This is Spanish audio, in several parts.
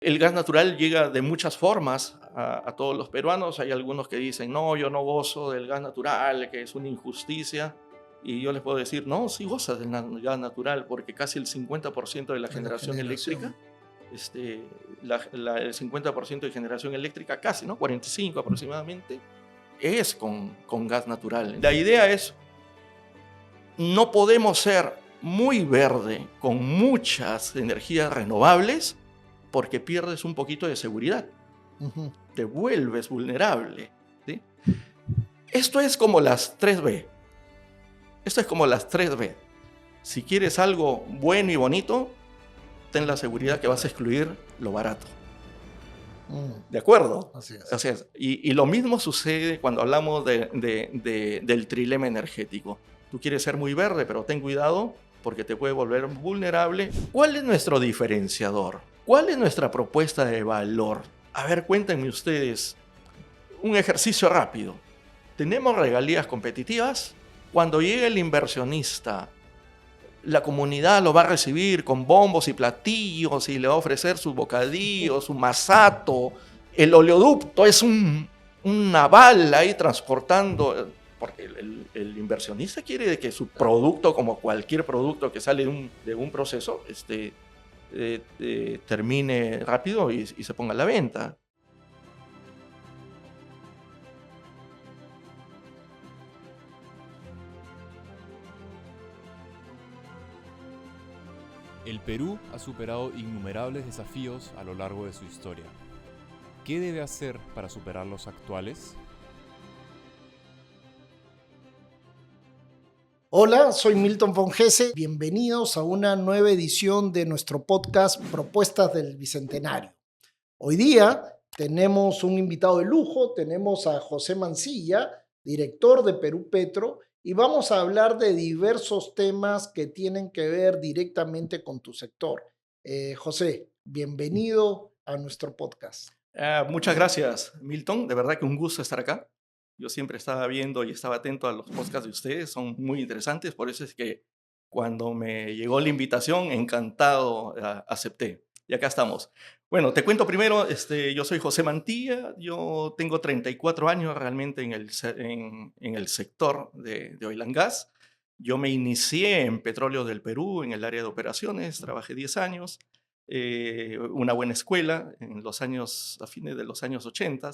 El gas natural llega de muchas formas a todos los peruanos. Hay algunos que dicen, no, yo no gozo del gas natural, que es una injusticia. Y yo les puedo decir, no, sí gozas del gas natural, porque casi el 50% de la de la generación eléctrica, generación. este, el 50% de generación eléctrica, casi, ¿no? 45 aproximadamente, es con gas natural. La idea es, no podemos ser muy verde con muchas energías renovables porque pierdes un poquito de seguridad, Ujú. te vuelves vulnerable, ¿sí? Esto es como las 3B. Esto es como las 3B. Si quieres algo bueno y bonito, ten la seguridad que vas a excluir lo barato. Mm, ¿De acuerdo? así O es. sea, y lo mismo sucede cuando hablamos del trilema energético. Tú quieres ser muy verde, pero ten cuidado porque te puede volver vulnerable. ¿Cuál es nuestro diferenciador? ¿Cuál es nuestra propuesta de valor? A ver, cuéntenme ustedes un ejercicio rápido. ¿Tenemos regalías competitivas? Cuando llegue el inversionista, la comunidad lo va a recibir con bombos y platillos y le va a ofrecer su bocadillo, su masato. El oleoducto es una bala ahí transportando, porque el inversionista quiere que su producto, como cualquier producto que sale de un proceso, termine rápido y se ponga a la venta. El Perú ha superado innumerables desafíos a lo largo de su historia. ¿Qué debe hacer para superar los actuales? Hola, soy Milton von Hesse. Bienvenidos a una nueva edición de nuestro podcast Propuestas del Bicentenario. Hoy día tenemos un invitado de lujo, tenemos a José Mancilla, director de Perú Petro, y vamos a hablar de diversos temas que tienen que ver directamente con tu sector. José, bienvenido a nuestro podcast. Muchas gracias, Milton. De verdad que un gusto estar acá. Yo siempre estaba viendo y estaba atento a los podcasts de ustedes, son muy interesantes, por eso es que cuando me llegó la invitación, encantado acepté. Y acá estamos. Bueno, te cuento primero, yo soy José Mantilla, yo tengo 34 años realmente en el sector de Oil and Gas. Yo me inicié en Petróleos del Perú, en el área de operaciones, trabajé 10 años, una buena escuela a fines de los años 80.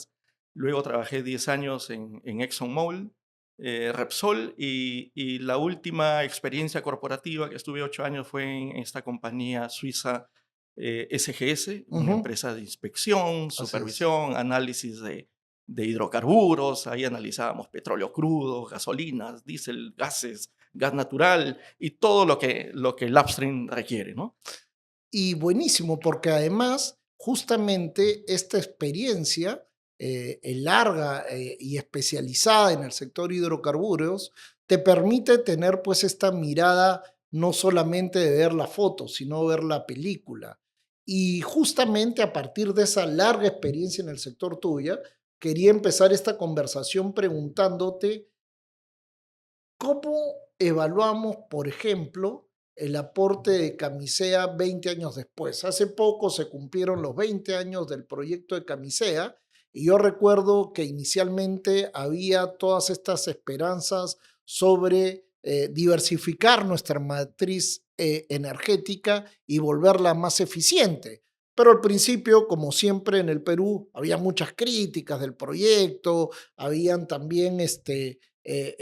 Luego trabajé 10 años en ExxonMobil, Repsol, y la última experiencia corporativa que estuve 8 años fue en esta compañía suiza, SGS, una Ujú, empresa de inspección, así es. supervisión, análisis de hidrocarburos. Ahí analizábamos petróleo crudo, gasolinas, diésel, gases, gas natural y todo lo que el upstream requiere, ¿no? Y buenísimo, porque además, justamente esta experiencia larga y especializada en el sector hidrocarburos te permite tener pues esta mirada no solamente de ver la foto, sino ver la película. Y justamente a partir de esa larga experiencia en el sector tuya, quería empezar esta conversación preguntándote ¿cómo evaluamos, por ejemplo, el aporte de Camisea 20 años después? Hace poco se cumplieron los 20 años del proyecto de Camisea y yo recuerdo que inicialmente había todas estas esperanzas sobre diversificar nuestra matriz energética y volverla más eficiente. Pero al principio, como siempre en el Perú, había muchas críticas del proyecto, habían también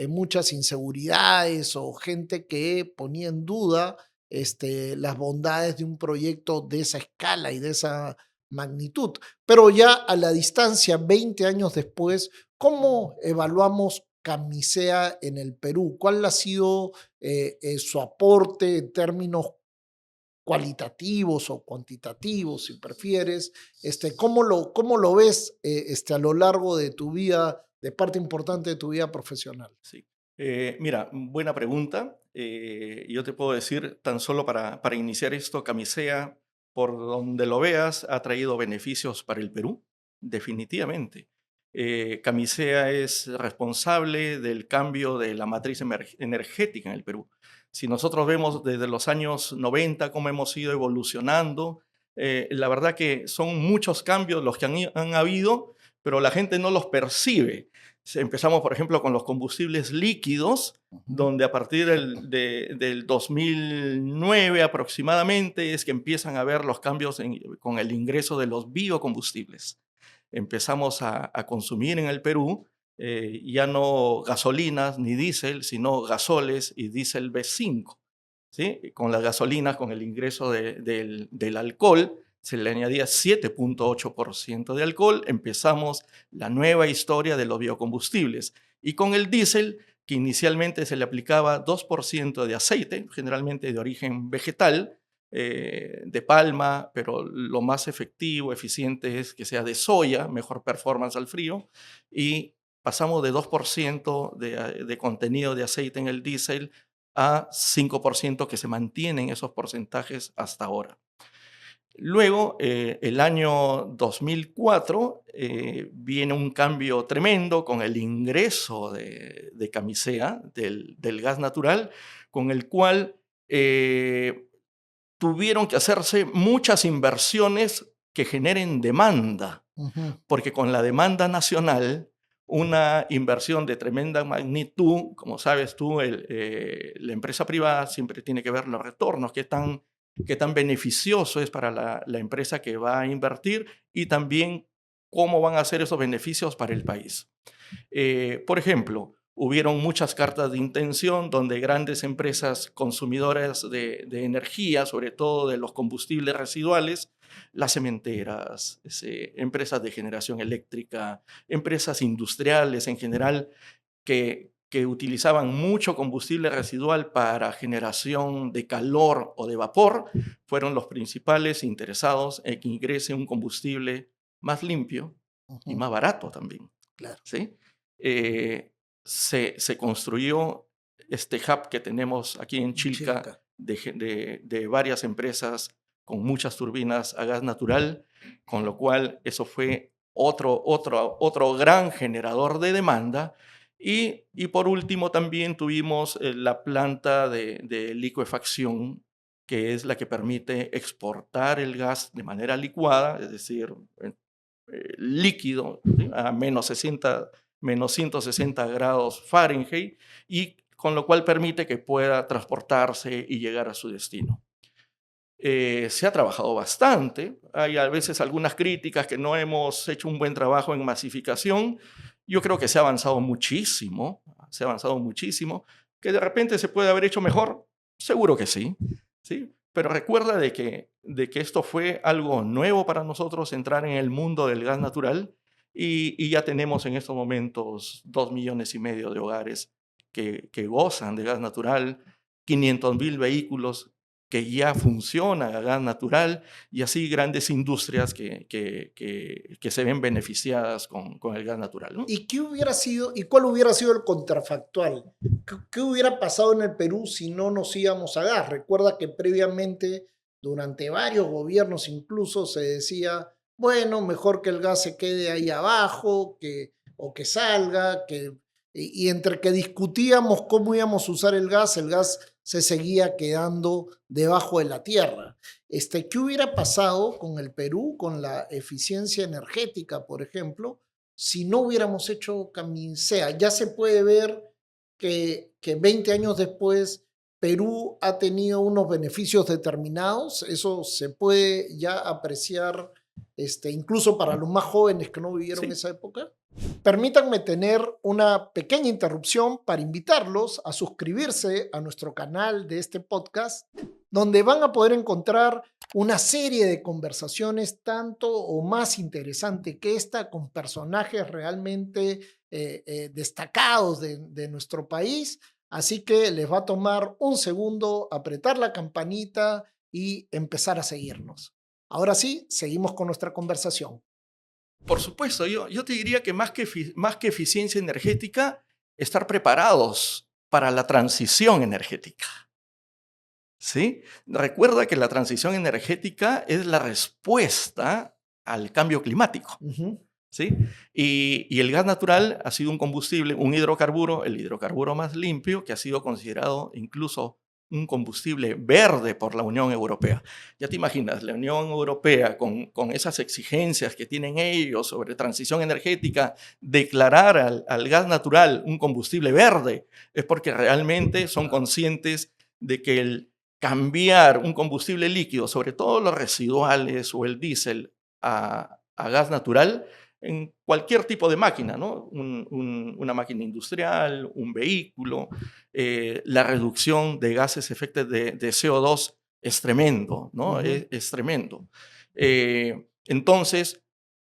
muchas inseguridades o gente que ponía en duda las bondades de un proyecto de esa escala y de esa magnitud. Pero ya a la distancia, 20 años después, ¿cómo evaluamos Camisea en el Perú? ¿Cuál ha sido su aporte en términos cualitativos o cuantitativos, si prefieres? ¿Cómo lo ves a lo largo de tu vida, de parte importante de tu vida profesional? Sí. Mira, buena pregunta. Yo te puedo decir, tan solo para iniciar esto, Camisea, por donde lo veas, ha traído beneficios para el Perú, definitivamente. Camisea es responsable del cambio de la matriz energética en el Perú. Si nosotros vemos desde los años 90 cómo hemos ido evolucionando, La verdad que son muchos cambios los que han habido, pero la gente no los percibe. Empezamos, por ejemplo, con los combustibles líquidos, donde a partir del 2009 aproximadamente es que empiezan a haber los cambios con el ingreso de los biocombustibles. Empezamos a consumir en el Perú ya no gasolinas ni diésel, sino gasoles y diésel B5. ¿Sí? Con las gasolinas, con el ingreso del alcohol, se le añadía 7.8% de alcohol. Empezamos la nueva historia de los biocombustibles. Y con el diésel, que inicialmente se le aplicaba 2% de aceite, generalmente de origen vegetal, de palma, pero lo más efectivo, eficiente es que sea de soya, mejor performance al frío, y pasamos de 2% de contenido de aceite en el diésel a 5%, que se mantienen esos porcentajes hasta ahora. Luego, el año 2004, viene un cambio tremendo con el ingreso de Camisea, del gas natural, con el cual tuvieron que hacerse muchas inversiones que generen demanda, porque con la demanda nacional, una inversión de tremenda magnitud, como sabes tú, la empresa privada siempre tiene que ver los retornos, qué tan beneficioso es para la empresa que va a invertir y también cómo van a ser esos beneficios para el país. Por ejemplo, hubieron muchas cartas de intención donde grandes empresas consumidoras de energía, sobre todo de los combustibles residuales, las cementeras, empresas de generación eléctrica, empresas industriales en general, que utilizaban mucho combustible residual para generación de calor o de vapor, fueron los principales interesados en que ingrese un combustible más limpio y más barato también. Claro. ¿Sí? Se construyó este hub que tenemos aquí en Chilca de varias empresas con muchas turbinas a gas natural, con lo cual eso fue otro gran generador de demanda. Y por último también tuvimos la planta de licuefacción, que es la que permite exportar el gas de manera licuada, es decir, líquido, ¿sí? A menos 160 grados Fahrenheit, y con lo cual permite que pueda transportarse y llegar a su destino. Se ha trabajado bastante, hay a veces algunas críticas que no hemos hecho un buen trabajo en masificación. Yo creo que se ha avanzado muchísimo, que de repente se puede haber hecho mejor, seguro que sí, ¿sí? Pero recuerda de que esto fue algo nuevo para nosotros, entrar en el mundo del gas natural, y ya tenemos en estos momentos 2,5 millones de hogares que gozan de gas natural, 500,000 vehículos que ya funcionan a gas natural, y así grandes industrias que se ven beneficiadas con el gas natural, ¿no? ¿Y cuál hubiera sido el contrafactual? ¿Qué hubiera pasado en el Perú si no nos íbamos a gas? Recuerda que previamente, durante varios gobiernos incluso, se decía, bueno, mejor que el gas se quede ahí abajo, o que salga, y entre que discutíamos cómo íbamos a usar el gas se seguía quedando debajo de la tierra. ¿Qué hubiera pasado con el Perú, con la eficiencia energética, por ejemplo, si no hubiéramos hecho Camisea? Ya se puede ver que 20 años después Perú ha tenido unos beneficios determinados. Eso se puede ya apreciar incluso para los más jóvenes que no vivieron esa época. Permítanme tener una pequeña interrupción para invitarlos a suscribirse a nuestro canal de este podcast, donde van a poder encontrar una serie de conversaciones tanto o más interesante que esta, con personajes realmente destacados de nuestro país. Así que les va a tomar un segundo apretar la campanita y empezar a seguirnos. Ahora sí, seguimos con nuestra conversación. Por supuesto, yo te diría que más que eficiencia energética, estar preparados para la transición energética. ¿Sí? Recuerda que la transición energética es la respuesta al cambio climático. ¿Sí? Y el gas natural ha sido un combustible, un hidrocarburo, el hidrocarburo más limpio, que ha sido considerado incluso un combustible verde por la Unión Europea. Ya te imaginas, la Unión Europea con esas exigencias que tienen ellos sobre transición energética, declarar al gas natural un combustible verde, es porque realmente son conscientes de que el cambiar un combustible líquido, sobre todo los residuales o el diésel, a gas natural, en cualquier tipo de máquina, ¿no? Una máquina industrial, un vehículo, la reducción de gases efectos de CO2 es tremendo, ¿no? Es tremendo. Entonces,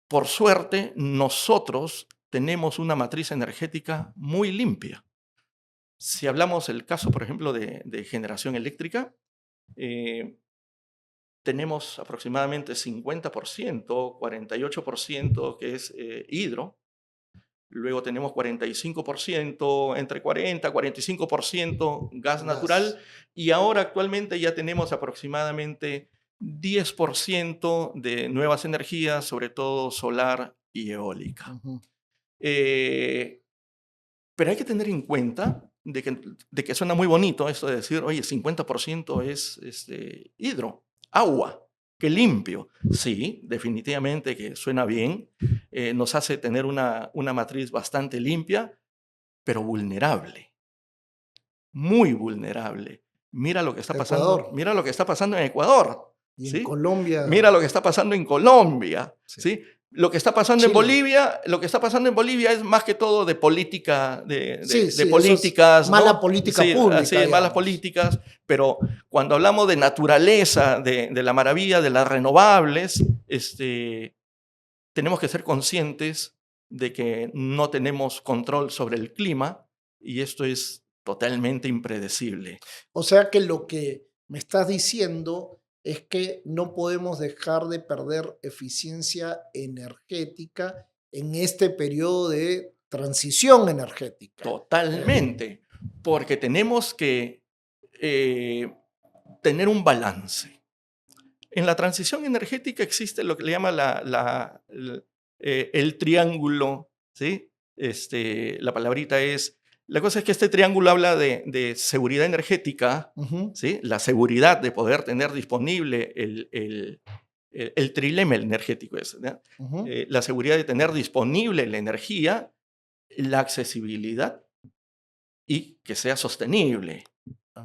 por suerte, nosotros tenemos una matriz energética muy limpia. Si hablamos el caso, por ejemplo, de generación eléctrica, eh, tenemos aproximadamente 50%, 48% que es hidro. Luego tenemos 45%, entre 40 y 45% gas natural. Gas. Y ahora actualmente ya tenemos aproximadamente 10% de nuevas energías, sobre todo solar y eólica. Ujú. Eh, pero hay que tener en cuenta de que suena muy bonito eso de decir, oye, 50% es hidro, agua, qué limpio. Sí, definitivamente que suena bien, nos hace tener una matriz bastante limpia, pero vulnerable, muy vulnerable. Ecuador. Mira lo que está pasando en Ecuador, Y en ¿sí? Colombia, Mira lo que está pasando en Colombia, sí. ¿sí? Lo que está pasando en Chile. Bolivia, lo que está pasando en Bolivia es más que todo de política, Sí, de sí, eso es políticas, mala ¿no? política Sí, pública, así, malas digamos. políticas, pero cuando hablamos de naturaleza, de la maravilla de las renovables, tenemos que ser conscientes de que no tenemos control sobre el clima y esto es totalmente impredecible. O sea que lo que me estás diciendo es que no podemos dejar de perder eficiencia energética en este periodo de transición energética. Totalmente, porque tenemos que tener un balance. En la transición energética existe lo que le llama el triángulo, ¿sí? La palabrita es, la cosa es que este triángulo habla de seguridad energética, Ujú, ¿sí? La seguridad de poder tener disponible el trilema energético, ¿no? ujú. La seguridad de tener disponible la energía, la accesibilidad y que sea sostenible.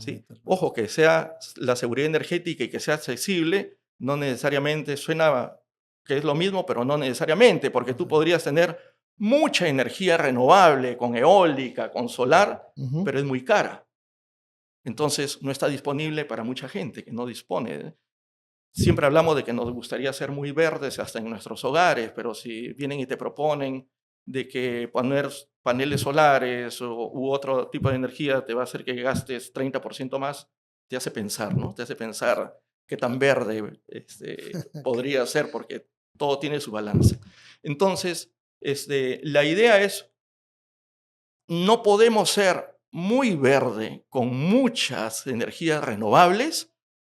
¿Sí? Permíteme. Ojo, que sea la seguridad energética y que sea accesible, no necesariamente suena que es lo mismo, pero no necesariamente, porque tú Ujú, podrías tener mucha energía renovable con eólica, con solar, ujú. pero es muy cara. Entonces no está disponible para mucha gente que no dispone. Siempre hablamos de que nos gustaría ser muy verdes hasta en nuestros hogares, pero si vienen y te proponen de que poner paneles solares u otro tipo de energía te va a hacer que gastes 30% más, te hace pensar, ¿no? Te hace pensar qué tan verde podría ser, porque todo tiene su balance. Entonces, la idea es, no podemos ser muy verde con muchas energías renovables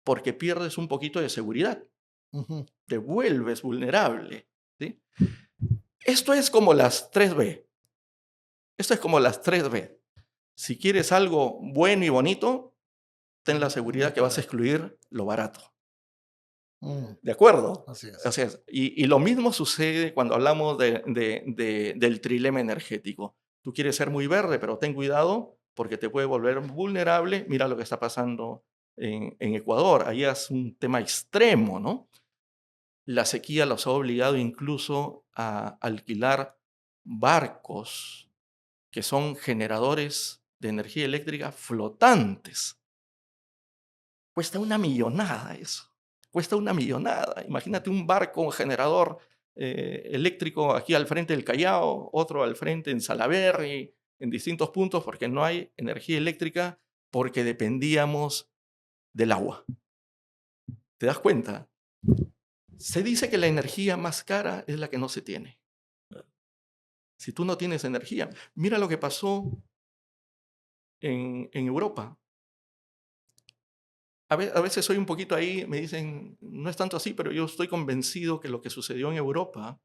porque pierdes un poquito de seguridad, Ujú. te vuelves vulnerable. ¿Sí? Esto es como las 3B. Esto es como las 3B. Si quieres algo bueno y bonito, ten la seguridad Muy que vas a barato. excluir lo barato. Mm, ¿De acuerdo? así es. Así es. Y lo mismo sucede cuando hablamos del trilema energético. Tú quieres ser muy verde, pero ten cuidado porque te puede volver vulnerable. Mira lo que está pasando en Ecuador. Ahí es un tema extremo, ¿no? La sequía los ha obligado incluso a alquilar barcos que son generadores de energía eléctrica flotantes. Cuesta una millonada eso. Cuesta una millonada. Imagínate un barco, un generador eléctrico aquí al frente del Callao, otro al frente en Salaberry, en distintos puntos, porque no hay energía eléctrica, porque dependíamos del agua. ¿Te das cuenta? Se dice que la energía más cara es la que no se tiene. Si tú no tienes energía, mira lo que pasó en Europa. A veces soy un poquito ahí, me dicen, no es tanto así, pero yo estoy convencido que lo que sucedió en Europa,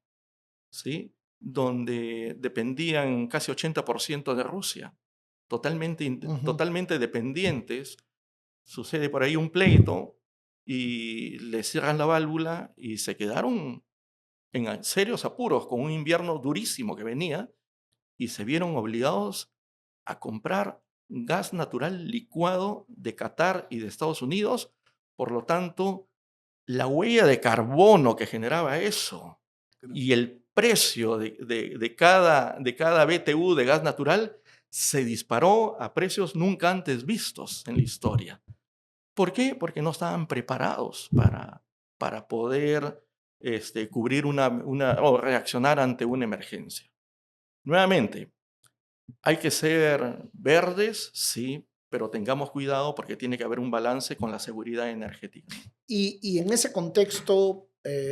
¿sí? Donde dependían casi 80% de Rusia, Ujú. totalmente dependientes, sucede por ahí un pleito y le cierran la válvula y se quedaron en serios apuros con un invierno durísimo que venía y se vieron obligados a comprar gas natural licuado de Qatar y de Estados Unidos. Por lo tanto, la huella de carbono que generaba eso y el precio de cada BTU de gas natural se disparó a precios nunca antes vistos en la historia. ¿Por qué? Porque no estaban preparados para poder cubrir o reaccionar ante una emergencia. Nuevamente, hay que ser verdes, sí, pero tengamos cuidado porque tiene que haber un balance con la seguridad energética. Y en ese contexto,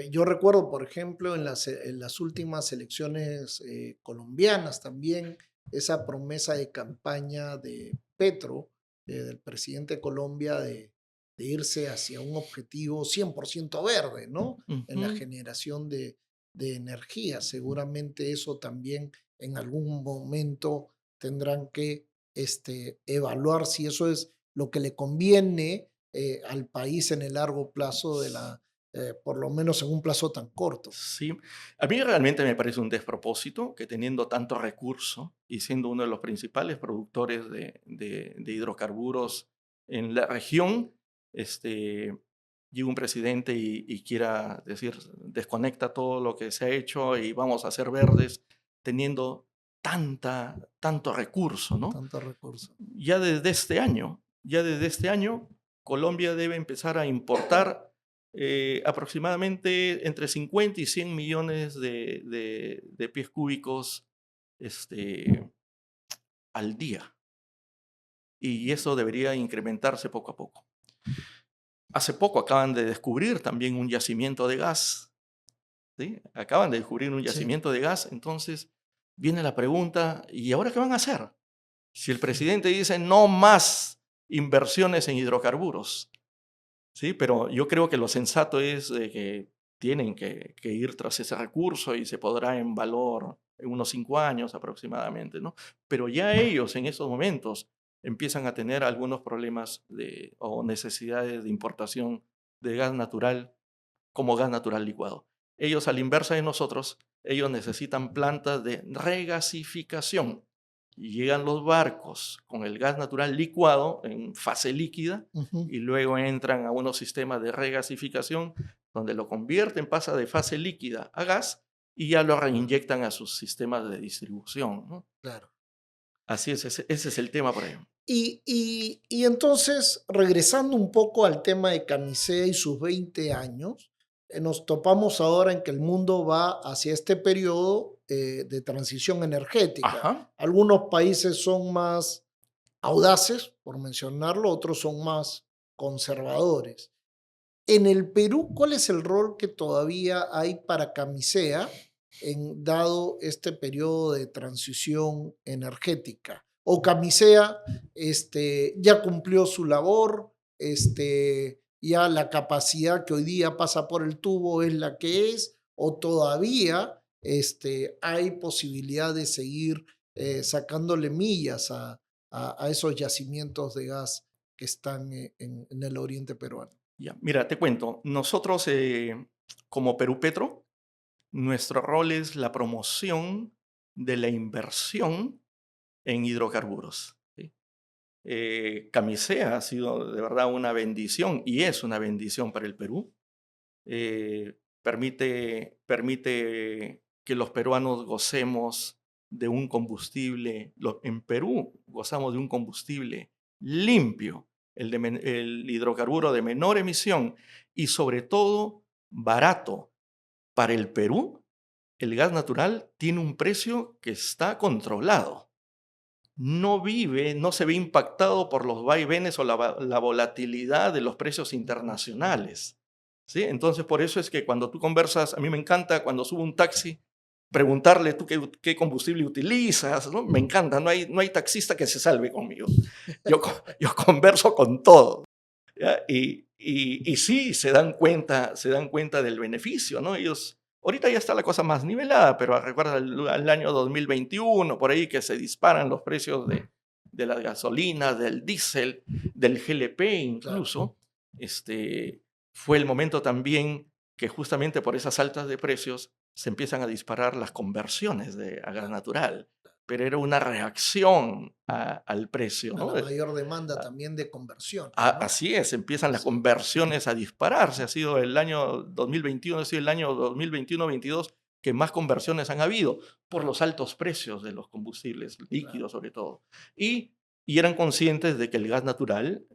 yo recuerdo, por ejemplo, en las últimas elecciones colombianas también, esa promesa de campaña de Petro, del presidente de Colombia, de irse hacia un objetivo 100% verde, ¿no? En la Ujú. generación de energía. Seguramente eso también en algún momento tendrán que evaluar si eso es lo que le conviene al país en el largo plazo por lo menos en un plazo tan corto. Sí, a mí realmente me parece un despropósito que teniendo tanto recurso y siendo uno de los principales productores de hidrocarburos en la región, llegue un presidente y quiera decir, desconecta todo lo que se ha hecho y vamos a ser verdes, teniendo tanto recurso, ¿no? Tantos recursos. Ya desde este año, Colombia debe empezar a importar aproximadamente entre 50 y 100 millones de pies cúbicos este, al día. Y eso debería incrementarse poco a poco. Hace poco acaban de descubrir también un yacimiento de gas. ¿Sí? Acaban de descubrir un Sí. yacimiento de gas. Entonces viene la pregunta, ¿y ahora qué van a hacer? Si el presidente dice no más inversiones en hidrocarburos, ¿sí? Pero yo creo que lo sensato es que tienen que ir tras ese recurso y se podrá en valor en unos 5 años aproximadamente, ¿no? Pero ya ellos en esos momentos empiezan a tener algunos problemas o necesidades de importación de gas natural como gas natural licuado. Ellos, a la inversa de nosotros, ellos necesitan plantas de regasificación. Y llegan los barcos con el gas natural licuado en fase líquida Ujú. y luego entran a unos sistemas de regasificación donde lo convierten, pasa de fase líquida a gas y ya lo reinyectan a sus sistemas de distribución, ¿no? Claro. Así es, ese es el tema por ahí. Y entonces, regresando un poco al tema de Camisea y sus 20 años, nos topamos ahora en que el mundo va hacia este periodo de transición energética. Ajá. Algunos países son más audaces, por mencionarlo, otros son más conservadores. En el Perú, ¿cuál es el rol que todavía hay para Camisea dado este periodo de transición energética? ¿O Camisea ya cumplió su labor? ¿Ya la capacidad que hoy día pasa por el tubo es la que es? ¿O todavía hay posibilidad de seguir sacándole millas a esos yacimientos de gas que están en el oriente peruano? Ya, mira, te cuento, nosotros como Perú Petro, nuestro rol es la promoción de la inversión en hidrocarburos. ¿Sí? Camisea ha sido de verdad una bendición y es una bendición para el Perú. Permite que los peruanos gocemos de un combustible. En Perú gozamos de un combustible limpio, el hidrocarburo de menor emisión y sobre todo barato. Para el Perú, el gas natural tiene un precio que está controlado. No se ve impactado por los vaivenes o la volatilidad de los precios internacionales. ¿Sí? Entonces, por eso es que cuando tú conversas, a mí me encanta cuando subo un taxi, preguntarle tú qué combustible utilizas, ¿no? Me encanta, no hay taxista que se salve conmigo. Yo converso con todo. ¿Ya? Y sí, se dan cuenta del beneficio, ¿no? Ahorita ya está la cosa más nivelada, pero recuerda al año 2021, por ahí que se disparan los precios de la gasolina, del diésel, del GLP Claro. incluso, fue el momento también que justamente por esas altas de precios se empiezan a disparar las conversiones a gas natural. Pero era una reacción al precio, A ¿no? la mayor demanda también de conversiones, ¿no? Así es, empiezan las Sí, conversiones a dispararse. Ha sido el año 2021, ha sido el año 2021-22 que más conversiones han habido por los altos precios de los combustibles claro. líquidos sobre todo. Y eran conscientes de que el gas natural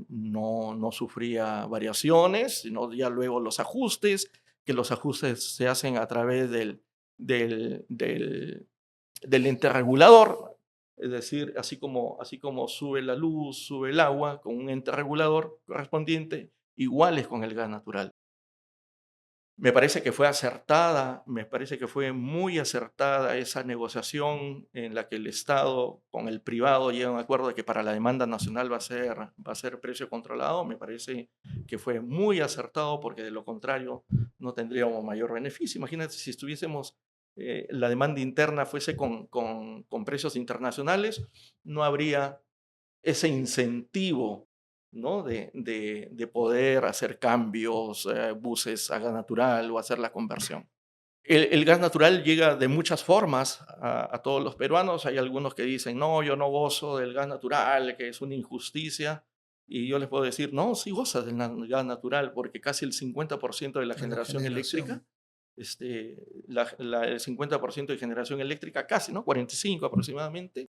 no sufría variaciones, sino ya luego los ajustes, que los ajustes se hacen a través del, del, del ente regulador, es decir, así como sube la luz, sube el agua, con un ente regulador correspondiente, iguales con el gas natural. Me parece que fue acertada, me parece que fue muy acertada esa negociación en la que el Estado con el privado llega a un acuerdo de que para la demanda nacional va a ser precio controlado. Me parece que fue muy acertado porque de lo contrario no tendríamos mayor beneficio. Imagínate si estuviésemos, la demanda interna fuese con precios internacionales, no habría ese incentivo, ¿no? de poder hacer cambios, buses a gas natural o hacer la conversión. El gas natural llega de muchas formas a todos los peruanos. Hay algunos que dicen, no, yo no gozo del gas natural, que es una injusticia. Y yo les puedo decir, no, sí gozas del gas natural, porque casi el 50% de la De la generación eléctrica, generación. el 50% de generación eléctrica, casi, ¿no? 45 aproximadamente,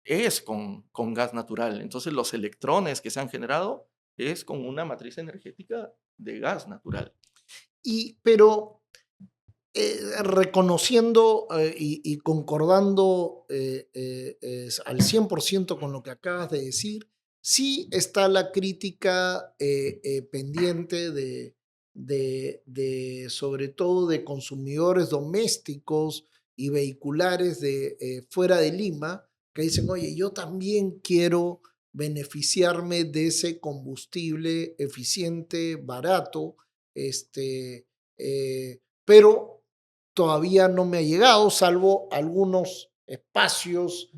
es con gas natural. Entonces, los electrones que se han generado es con una matriz energética de gas natural. Pero reconociendo y concordando al 100% con lo que acabas de decir, sí está la crítica pendiente sobre todo de consumidores domésticos y vehiculares de fuera de Lima, que dicen, oye, yo también quiero beneficiarme de ese combustible eficiente, barato, pero todavía no me ha llegado, salvo algunos espacios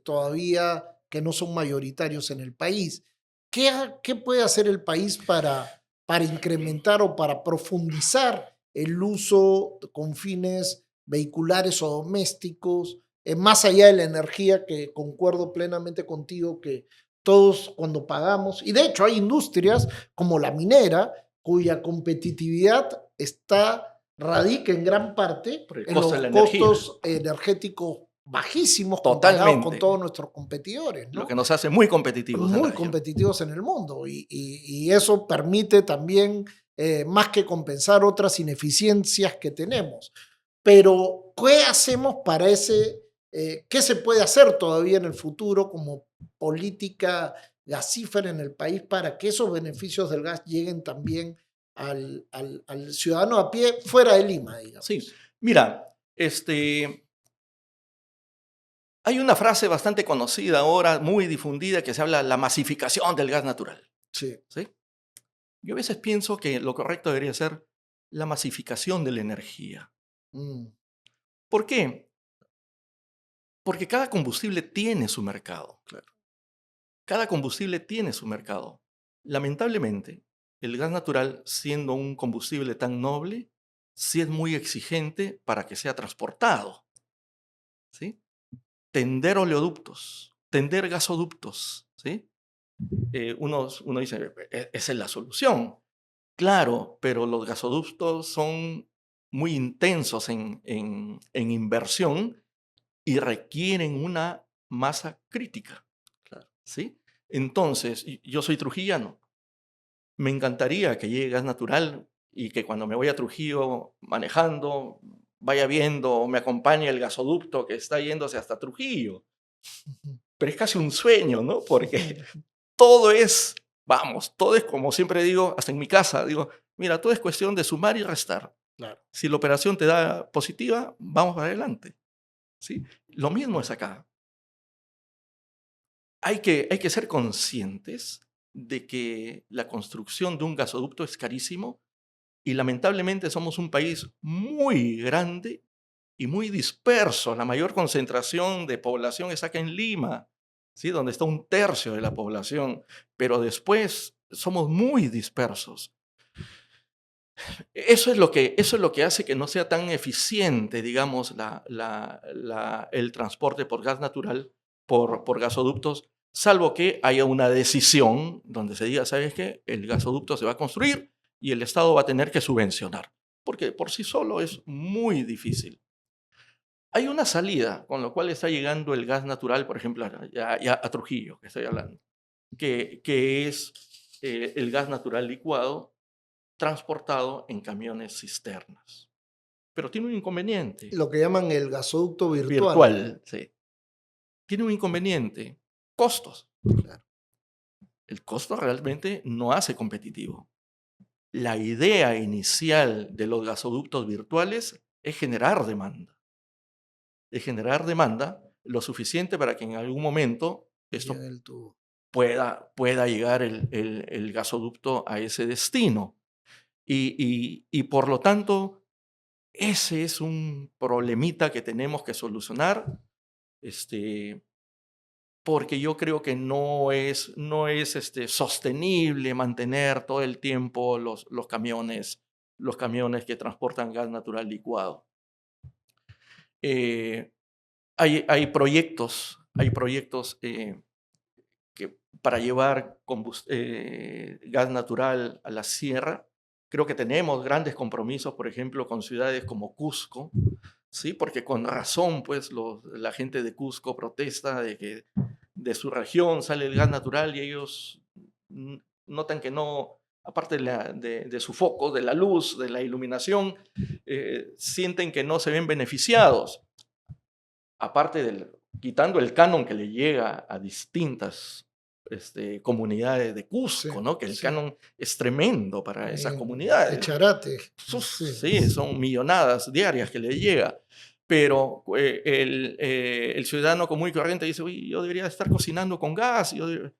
todavía que no son mayoritarios en el país. ¿Qué puede hacer el país para incrementar o para profundizar el uso con fines vehiculares o domésticos, más allá de la energía, que concuerdo plenamente contigo que todos cuando pagamos, y de hecho hay industrias como la minera, cuya competitividad radica en gran parte Por el en costo de los la energía. costos energéticos bajísimos comparados con Totalmente. todos nuestros competidores, Lo que ¿no? nos hace muy competitivos en la Muy región. competitivos en el mundo y eso permite también más que compensar otras ineficiencias que tenemos. Pero, ¿qué hacemos para qué se puede hacer todavía en el futuro como política gasífera en el país para que esos beneficios del gas lleguen también al ciudadano a pie fuera de Lima, Sí, digamos? mira, hay una frase bastante conocida ahora, muy difundida, que se habla de la masificación del gas natural. Sí. ¿Sí? Yo a veces pienso que lo correcto debería ser la masificación de la energía. Mm, ¿Por qué? Porque cada combustible tiene su mercado. claro. Cada combustible tiene su mercado. Lamentablemente, el gas natural, siendo un combustible tan noble, sí es muy exigente para que sea transportado. ¿Sí? Tender oleoductos, tender gasoductos. ¿Sí? Uno dice, esa es la solución. Claro, pero los gasoductos son muy intensos en inversión y requieren una masa crítica. Claro. ¿Sí? Entonces, yo soy trujillano. Me encantaría que llegue gas natural y que cuando me voy a Trujillo manejando, vaya viendo o me acompañe el gasoducto que está yéndose hasta Trujillo. Pero es casi un sueño, ¿no? Porque todo es, vamos, todo es como siempre digo, hasta en mi casa, digo, mira, todo es cuestión de sumar y restar. Claro. Si la operación te da positiva, vamos para adelante. ¿Sí? Lo mismo es acá. Hay que ser conscientes de que la construcción de un gasoducto es carísimo y lamentablemente somos un país muy grande y muy disperso. La mayor concentración de población es acá en Lima. ¿sí? Donde está un tercio de la población, pero después somos muy dispersos. Eso es lo que hace que no sea tan eficiente, digamos, el transporte por gas natural, por gasoductos, salvo que haya una decisión donde se diga, ¿sabes qué? El gasoducto se va a construir y el Estado va a tener que subvencionar, porque por sí solo es muy difícil. Hay una salida con lo cual está llegando el gas natural, por ejemplo, ya a Trujillo, que estoy hablando, que es el gas natural licuado transportado en camiones cisternas. Pero tiene un inconveniente Lo que llaman el gasoducto virtual. virtual, sí. Tiene un inconveniente, costos. Claro. El costo realmente no hace competitivo. La idea inicial de los gasoductos virtuales es generar demanda. Es generar demanda lo suficiente para que en algún momento esto Llega el tubo. pueda llegar el gasoducto a ese destino. Y por lo tanto, ese es un problemita que tenemos que solucionar, porque yo creo que no es sostenible mantener todo el tiempo los camiones que transportan gas natural licuado. Eh, hay proyectos para llevar gas natural a la sierra. Creo que tenemos grandes compromisos, por ejemplo, con ciudades como Cusco, ¿sí? Porque con razón, pues, la gente de Cusco protesta de que de su región sale el gas natural y ellos notan que no, aparte de su foco, de la luz, de la iluminación, sienten que no se ven beneficiados. Aparte quitando el canon que le llega a distintas comunidades de Cusco, Sí, ¿no? Que el sí. canon es tremendo para esas En comunidades. Echarate. Sí, Sí. son millonadas diarias que le llega. Pero el ciudadano común y corriente dice, uy, yo debería estar cocinando con gas. Pero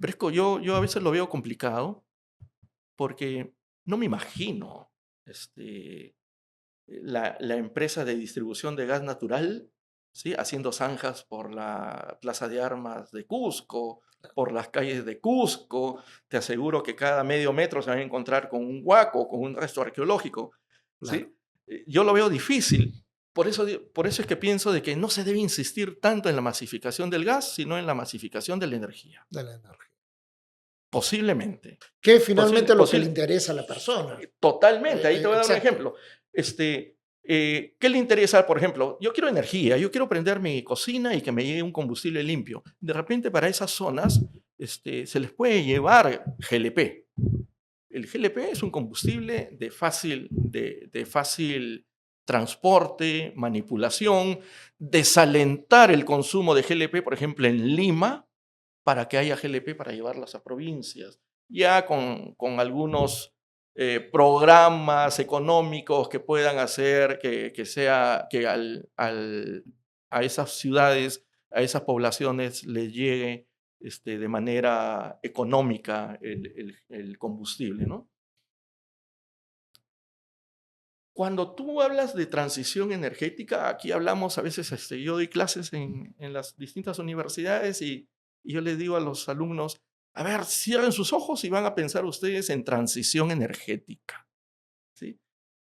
es que yo a veces lo veo complicado porque no me imagino la empresa de distribución de gas natural, ¿sí? Haciendo zanjas por la Plaza de Armas de Cusco, por las calles de Cusco. Te aseguro que cada medio metro se van a encontrar con un huaco, con un resto arqueológico, Claro, ¿sí? Yo lo veo difícil. Por eso es que pienso de que no se debe insistir tanto en la masificación del gas, sino en la masificación de la energía. de la energía. Posiblemente. Que es finalmente lo que le Posible, interesa a la persona. Totalmente, ahí te voy a dar un Exacto. ejemplo. ¿Qué le interesa? Por ejemplo, yo quiero energía, yo quiero prender mi cocina y que me llegue un combustible limpio. De repente para esas zonas se les puede llevar GLP. El GLP es un combustible de fácil transporte, manipulación, desalentar el consumo de GLP, por ejemplo, en Lima, para que haya GLP para llevarlas a provincias, ya con algunos programas económicos que puedan hacer a esas ciudades, a esas poblaciones les llegue de manera económica el combustible, ¿no? Cuando tú hablas de transición energética, aquí hablamos a veces, yo doy clases en las distintas universidades y yo les digo a los alumnos, a ver, cierren sus ojos y van a pensar ustedes en transición energética, ¿sí?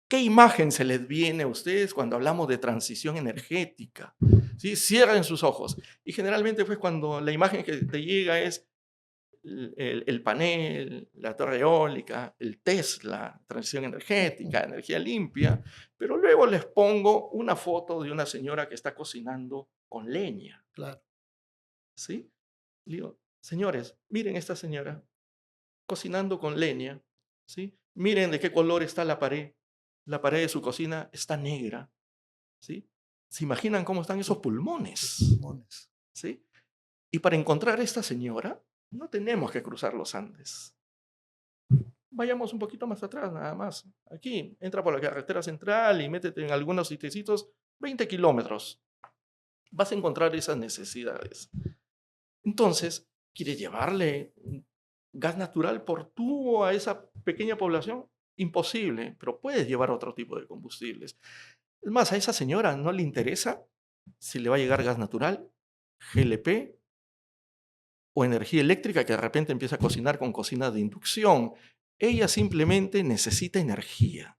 ¿Qué imagen se les viene a ustedes cuando hablamos de transición energética? ¿Sí? Cierren sus ojos. Y generalmente, pues, cuando la imagen que te llega es el panel, la torre eólica, el Tesla, transición energética, energía limpia, pero luego les pongo una foto de una señora que está cocinando con leña, Claro. ¿sí? Le digo, señores, miren esta señora cocinando con leña, ¿sí? Miren de qué color está la pared de su cocina está negra, ¿sí? ¿Se imaginan cómo están esos Los pulmones? pulmones. ¿Sí? Y para encontrar a esta señora, no tenemos que cruzar los Andes. Vayamos un poquito más atrás, nada más. Aquí, entra por la carretera central y métete en algunos sitiecitos, 20 kilómetros. Vas a encontrar esas necesidades. Entonces, ¿quieres llevarle gas natural por tubo a esa pequeña población? Imposible, pero puedes llevar otro tipo de combustibles. Es más, a esa señora no le interesa si le va a llegar gas natural, GLP o energía eléctrica que de repente empieza a cocinar con cocina de inducción. Ella simplemente necesita energía,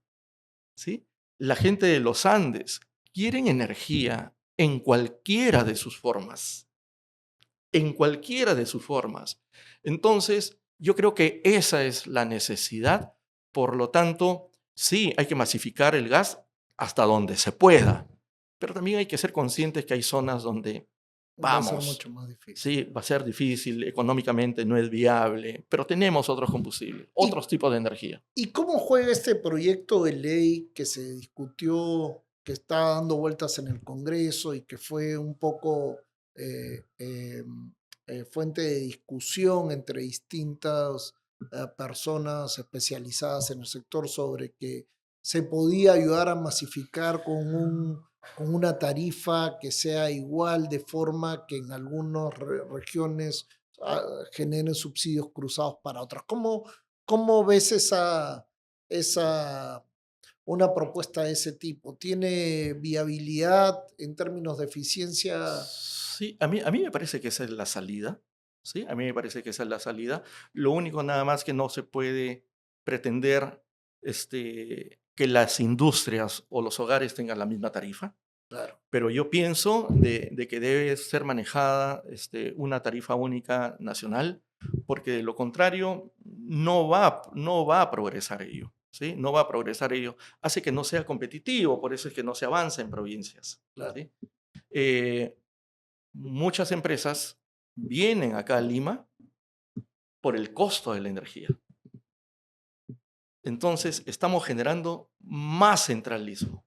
¿sí? La gente de los Andes quieren energía en cualquiera de sus formas, en cualquiera de sus formas. Entonces, yo creo que esa es la necesidad. Por lo tanto, sí, hay que masificar el gas hasta donde se pueda, pero también hay que ser conscientes que hay zonas donde, Va a ser vamos, mucho más difícil. sí, va a ser difícil, económicamente no es viable, pero tenemos otros combustibles, ¿Y, otros tipos de energía. y cómo juega este proyecto de ley que se discutió, que está dando vueltas en el Congreso y que fue un poco eh, eh, fuente de discusión entre distintas personas especializadas en el sector sobre que se podía ayudar a masificar con una tarifa que sea igual, de forma que en algunas regiones generen subsidios cruzados para otras? ¿Cómo ves esa, una propuesta de ese tipo? ¿Tiene viabilidad en términos de eficiencia? Sí, a mí me parece que esa es la salida, ¿sí? A mí me parece que esa es la salida. Lo único nada más que no se puede pretender que las industrias o los hogares tengan la misma tarifa, Claro, pero yo pienso de que debe ser manejada una tarifa única nacional, porque de lo contrario no va a progresar ello, ¿sí? No va a progresar ello. Hace que no sea competitivo, por eso es que no se avanza en provincias, claro. ¿sí? Eh, Muchas empresas vienen acá a Lima por el costo de la energía. Entonces, estamos generando más centralismo.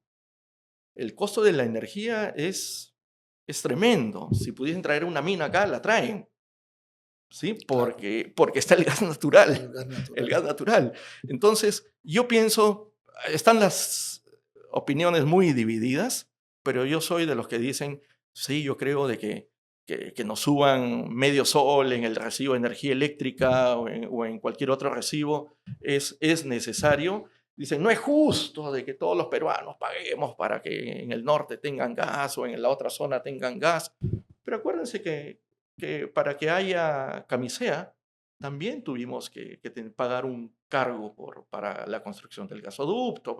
El costo de la energía es tremendo. Si pudiesen traer una mina acá, la traen, ¿sí? Claro, Porque está el gas el natural, gas el natural. gas natural. Entonces, yo pienso, están las opiniones muy divididas, pero yo soy de los que dicen, sí, yo creo de que nos suban medio sol en el recibo de energía eléctrica o en cualquier otro recibo es necesario. Dicen, no es justo de que todos los peruanos paguemos para que en el norte tengan gas o en la otra zona tengan gas. Pero acuérdense que para que haya camisea, también tuvimos que pagar un cargo para la construcción del gasoducto.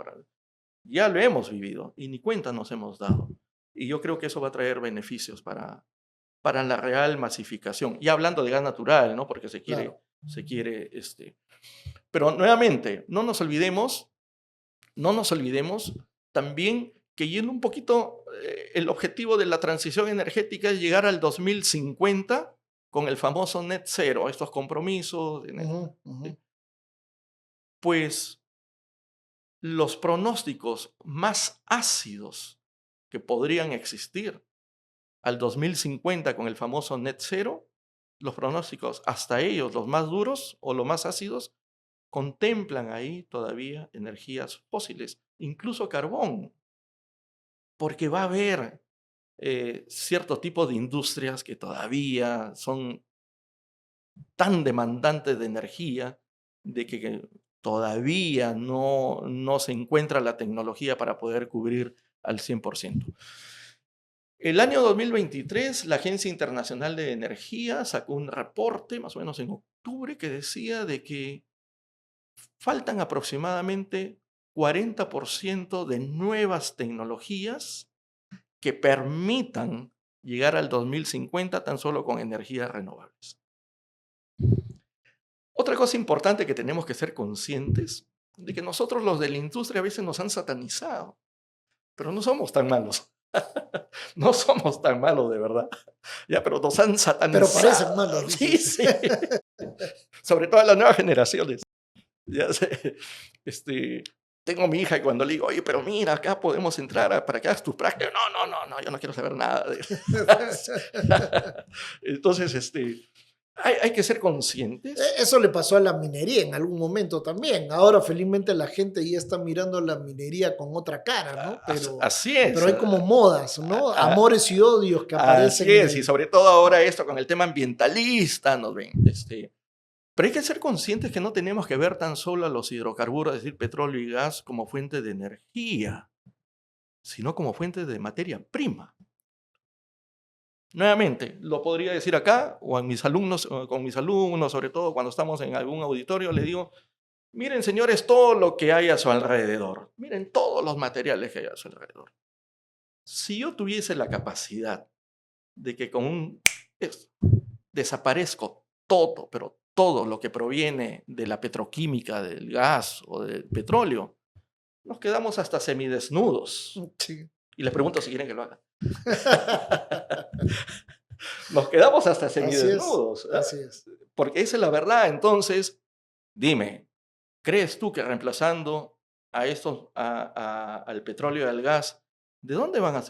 Ya lo hemos vivido y ni cuenta nos hemos dado. Y yo creo que eso va a traer beneficios para la real masificación. Y hablando de gas natural, ¿no? Porque Claro. se quiere, Pero nuevamente, no nos olvidemos también que yendo un poquito, el objetivo de la transición energética es llegar al 2050 con el famoso net zero, estos compromisos, Ujú, ujú. ¿sí? Pues los pronósticos más ácidos que podrían existir al 2050 con el famoso net zero, los pronósticos, hasta ellos, los más duros o los más ácidos, contemplan ahí todavía energías fósiles, incluso carbón, porque va a haber cierto tipo de industrias que todavía son tan demandantes de energía, de que todavía no se encuentra la tecnología para poder cubrir al 100%. El año 2023, la Agencia Internacional de Energía sacó un reporte, más o menos en octubre, que decía de que faltan aproximadamente 40% de nuevas tecnologías que permitan llegar al 2050 tan solo con energías renovables. Otra cosa importante que tenemos que ser conscientes de que nosotros los de la industria a veces nos han satanizado, pero no somos tan malos. No somos tan malos de verdad. Ya, pero nos han Pero parecen satanizado. malos, Sí, dices. sí. Sobre todo las nuevas generaciones. Ya sé, tengo mi hija y cuando le digo, oye, pero mira, acá podemos entrar para que hagas tus prácticas. No, no, no, no, yo no quiero saber nada de eso. Entonces, hay que ser conscientes. Eso le pasó a la minería en algún momento también. Ahora, felizmente, la gente ya está mirando la minería con otra cara, ¿no? Así Pero es. hay como modas, ¿no? a- Amores y odios que Así aparecen en es, y el... sobre todo ahora esto con el tema ambientalista, nos ven. Pero hay que ser conscientes que no tenemos que ver tan solo a los hidrocarburos, es decir, petróleo y gas, como fuente de energía, sino como fuente de materia prima. Nuevamente, lo podría decir acá o a mis alumnos, o con mis alumnos, sobre todo cuando estamos en algún auditorio, le digo, miren señores todo lo que hay a su alrededor, miren todos los materiales que hay a su alrededor. Si yo tuviese la capacidad de que con un desaparezco todo, pero todo lo que proviene de la petroquímica, del gas o del petróleo, nos quedamos hasta semidesnudos. Sí. Y les pregunto si quieren que lo haga. Nos quedamos hasta Así es, semidesnudos. así es. Porque esa es la verdad. Entonces, dime, ¿crees tú que reemplazando a estos, al petróleo y al gas, de dónde van a,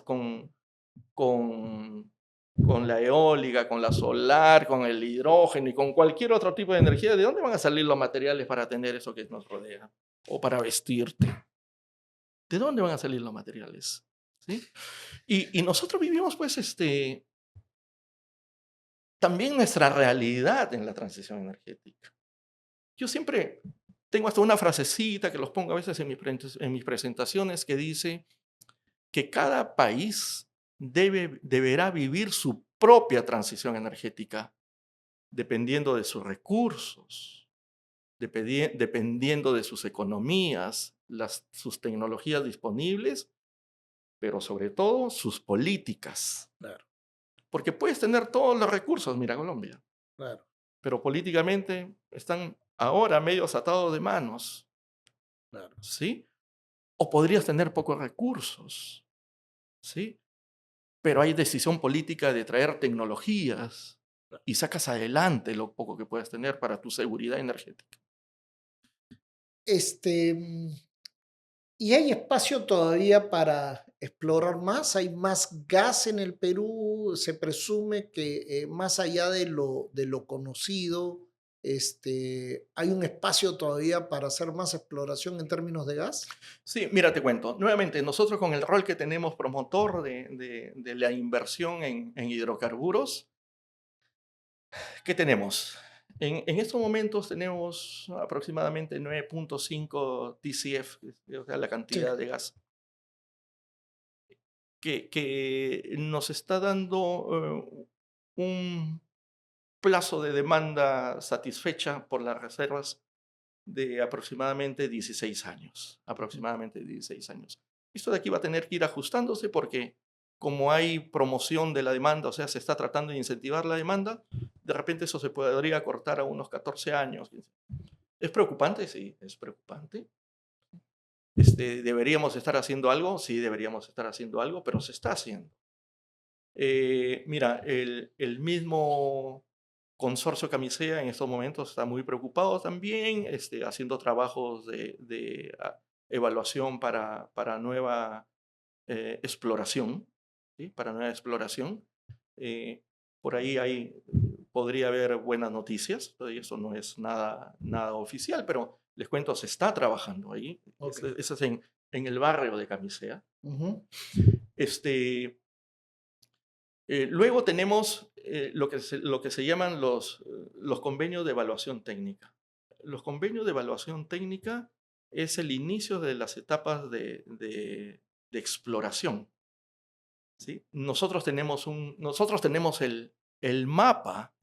con la eólica, con la solar, con el hidrógeno y con cualquier otro tipo de energía, de dónde van a salir los materiales para tener eso que nos rodea? O para vestirte. ¿De dónde van a salir los materiales? ¿Sí? Y nosotros vivimos, pues, también nuestra realidad en la transición energética. Yo siempre tengo hasta una frasecita que los pongo a veces en mis presentaciones que dice que cada país deberá vivir su propia transición energética dependiendo de sus recursos, dependiendo de sus economías, sus tecnologías disponibles, pero sobre todo sus políticas. Claro, Porque puedes tener todos los recursos, mira Colombia, claro. pero políticamente están ahora medios atados de manos, Claro. ¿sí? O podrías tener pocos recursos, ¿sí? Pero hay decisión política de traer tecnologías y sacas adelante lo poco que puedas tener para tu seguridad energética. Este, ¿Y hay espacio todavía para explorar más? ¿Hay más gas en el Perú? Se presume que más allá de lo conocido, ¿hay un espacio todavía para hacer más exploración en términos de gas? Sí, mira, te cuento. Nuevamente, nosotros con el rol que tenemos promotor de la inversión en hidrocarburos, ¿qué tenemos? En estos momentos tenemos aproximadamente 9.5 TCF, o sea, la Sí. cantidad de gas que nos está dando un plazo de demanda satisfecha por las reservas de aproximadamente 16 años. Aproximadamente 16 años. Esto de aquí va a tener que ir ajustándose porque como hay promoción de la demanda, o sea, se está tratando de incentivar la demanda, de repente eso se podría cortar a unos 14 años. ¿Es preocupante? Sí, es preocupante. ¿Deberíamos estar haciendo algo? Sí, deberíamos estar haciendo algo, pero se está haciendo. Mira, el mismo consorcio Camisea en estos momentos está muy preocupado también, haciendo trabajos de evaluación para nueva exploración, ¿sí? Para nueva exploración. Por ahí podría haber buenas noticias, todavía eso no es nada oficial, pero les cuento, se está trabajando ahí. Ok. Eso es en el barrio de Camisea. Ujú. Luego tenemos lo que se llaman los convenios de evaluación técnica. Los convenios de evaluación técnica es el inicio de las etapas de exploración, ¿sí? Nosotros tenemos el mapa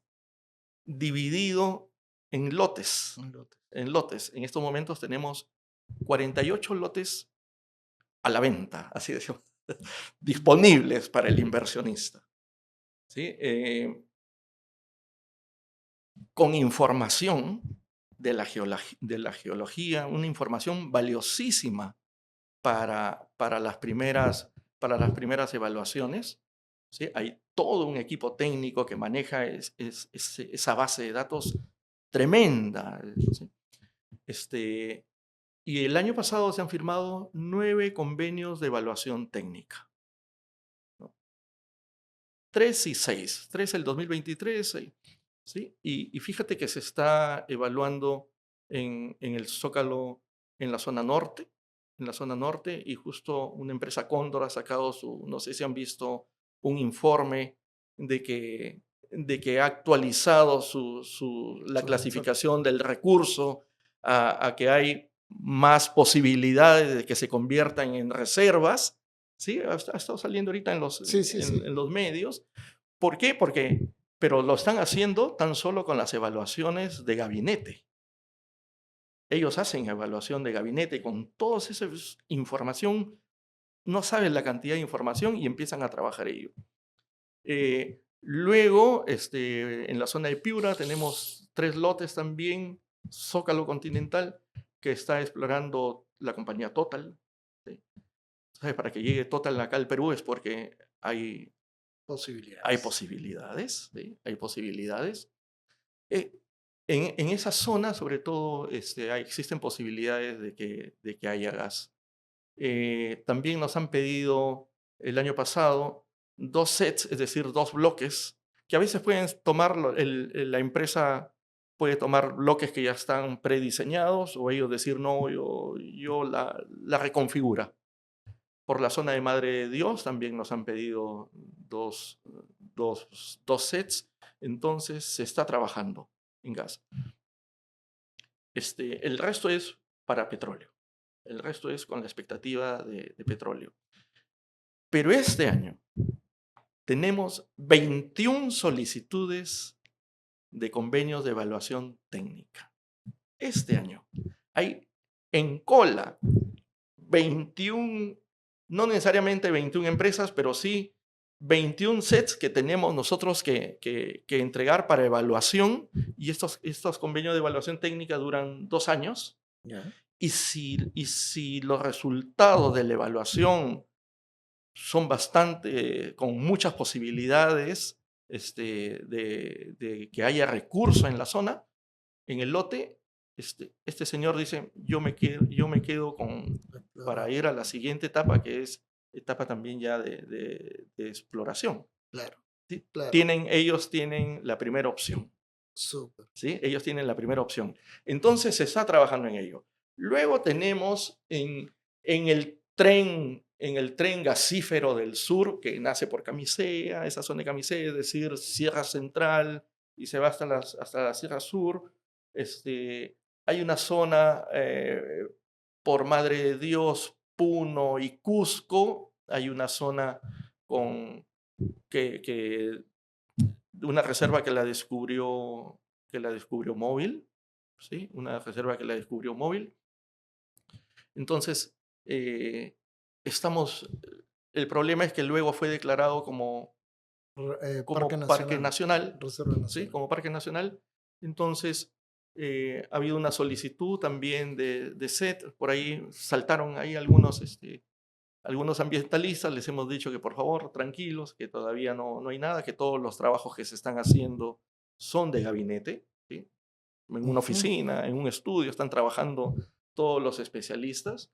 dividido en lotes. Un lote. En lotes. En estos momentos tenemos 48 lotes a la venta, así decimos, disponibles para el inversionista. ¿Sí? Con información de la geología, una información valiosísima para las primeras evaluaciones. ¿Sí? Hay todo un equipo técnico que maneja esa base de datos tremenda. ¿Sí? Y el año pasado se han firmado 9 convenios de evaluación técnica. 3 y 6. 3 el 2023. ¿Sí? Y fíjate que se está evaluando en el Zócalo, en la zona norte, y justo una empresa Cóndor ha sacado no sé si han visto un informe de que ha actualizado la clasificación del recurso a que hay más posibilidades de que se conviertan en reservas. ¿Sí? Ha estado saliendo ahorita Sí, sí, sí. en los medios. ¿Por qué? Pero lo están haciendo tan solo con las evaluaciones de gabinete. Ellos hacen evaluación de gabinete y con toda esa información, no saben la cantidad de información y empiezan a trabajar ello. Luego, en la zona de Piura tenemos 3 lotes también, Zócalo Continental, que está explorando la compañía Total. ¿Sí? ¿Sabes? Para que llegue Total acá al Perú es porque hay Posibilidades. posibilidades, ¿sí? Hay posibilidades. Eh, en esa zona, sobre todo, existen posibilidades de que haya gas. También nos han pedido el año pasado 2 sets, es decir, 2 bloques, que a veces pueden tomar, la empresa puede tomar bloques que ya están prediseñados o ellos decir, no, yo la reconfigura. Por la zona de Madre de Dios también nos han pedido dos sets, entonces se está trabajando en gas. El resto es para petróleo. El resto es con la expectativa de petróleo. Pero este año tenemos 21 solicitudes de convenios de evaluación técnica. Este año hay en cola 21, no necesariamente 21 empresas, pero sí 21 sets que tenemos nosotros que entregar para evaluación, y estos convenios de evaluación técnica duran 2 años. Ya. Y si los resultados de la evaluación son bastante, con muchas posibilidades de que haya recurso en la zona, en el lote, este señor dice, yo me quedo para ir a la siguiente etapa, que es etapa también ya de exploración. Claro, ¿Sí? claro. Ellos tienen la primera opción. Súper. ¿Sí? Ellos tienen la primera opción. Entonces se está trabajando en ello. Luego tenemos en el tren gasífero del sur, que nace por Camisea, esa zona de Camisea, es decir, Sierra Central, y se va hasta la Sierra Sur. Hay una zona por Madre de Dios, Puno y Cusco. Hay una zona con una reserva que la descubrió Móvil, ¿sí? Una reserva que la descubrió Móvil. Entonces, el problema es que luego fue declarado como Parque parque Nacional. nacional, Reserva ¿sí? Nacional. Como parque nacional. Entonces, ha habido una solicitud también de SET, por ahí saltaron ahí algunos ambientalistas, les hemos dicho que por favor, tranquilos, que todavía no hay nada, que todos los trabajos que se están haciendo son de gabinete, ¿sí? En una Ujú. oficina, en un estudio, están trabajando todos los especialistas,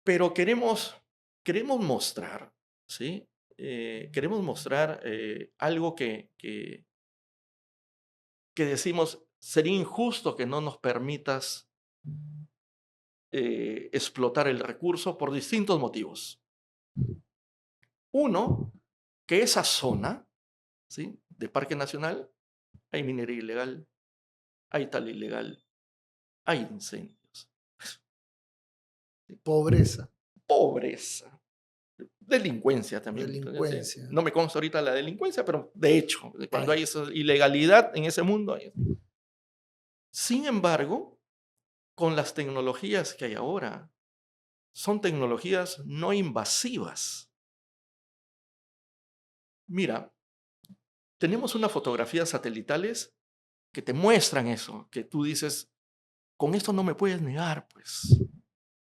pero queremos mostrar, ¿sí? Queremos mostrar algo que decimos, sería injusto que no nos permitas explotar el recurso por distintos motivos. Uno, que esa zona, ¿sí? De Parque Nacional hay minería ilegal, hay tal ilegal, hay incendios, Pobreza, pobreza, delincuencia también. delincuencia. No me consta ahorita la delincuencia, pero de hecho, cuando Hay. hay esa ilegalidad en ese mundo. Sin embargo, con las tecnologías que hay ahora, son tecnologías no invasivas. Mira, tenemos unas fotografías satelitales que te muestran eso, que tú dices, con esto no me puedes negar, pues.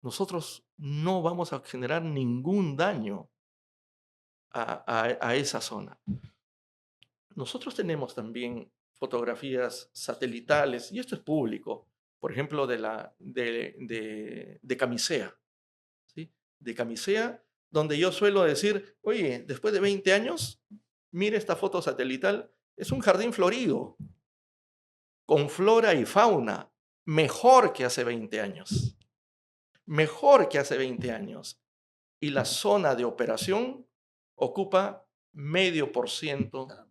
Nosotros no vamos a generar ningún daño a esa zona. Nosotros tenemos también fotografías satelitales, y esto es público, por ejemplo, de Camisea, ¿sí? De Camisea, donde yo suelo decir, oye, después de 20 años, mire esta foto satelital, es un jardín florido, con flora y fauna, mejor que hace 20 años. Mejor que hace 20 años. Y la zona de operación ocupa 0,5%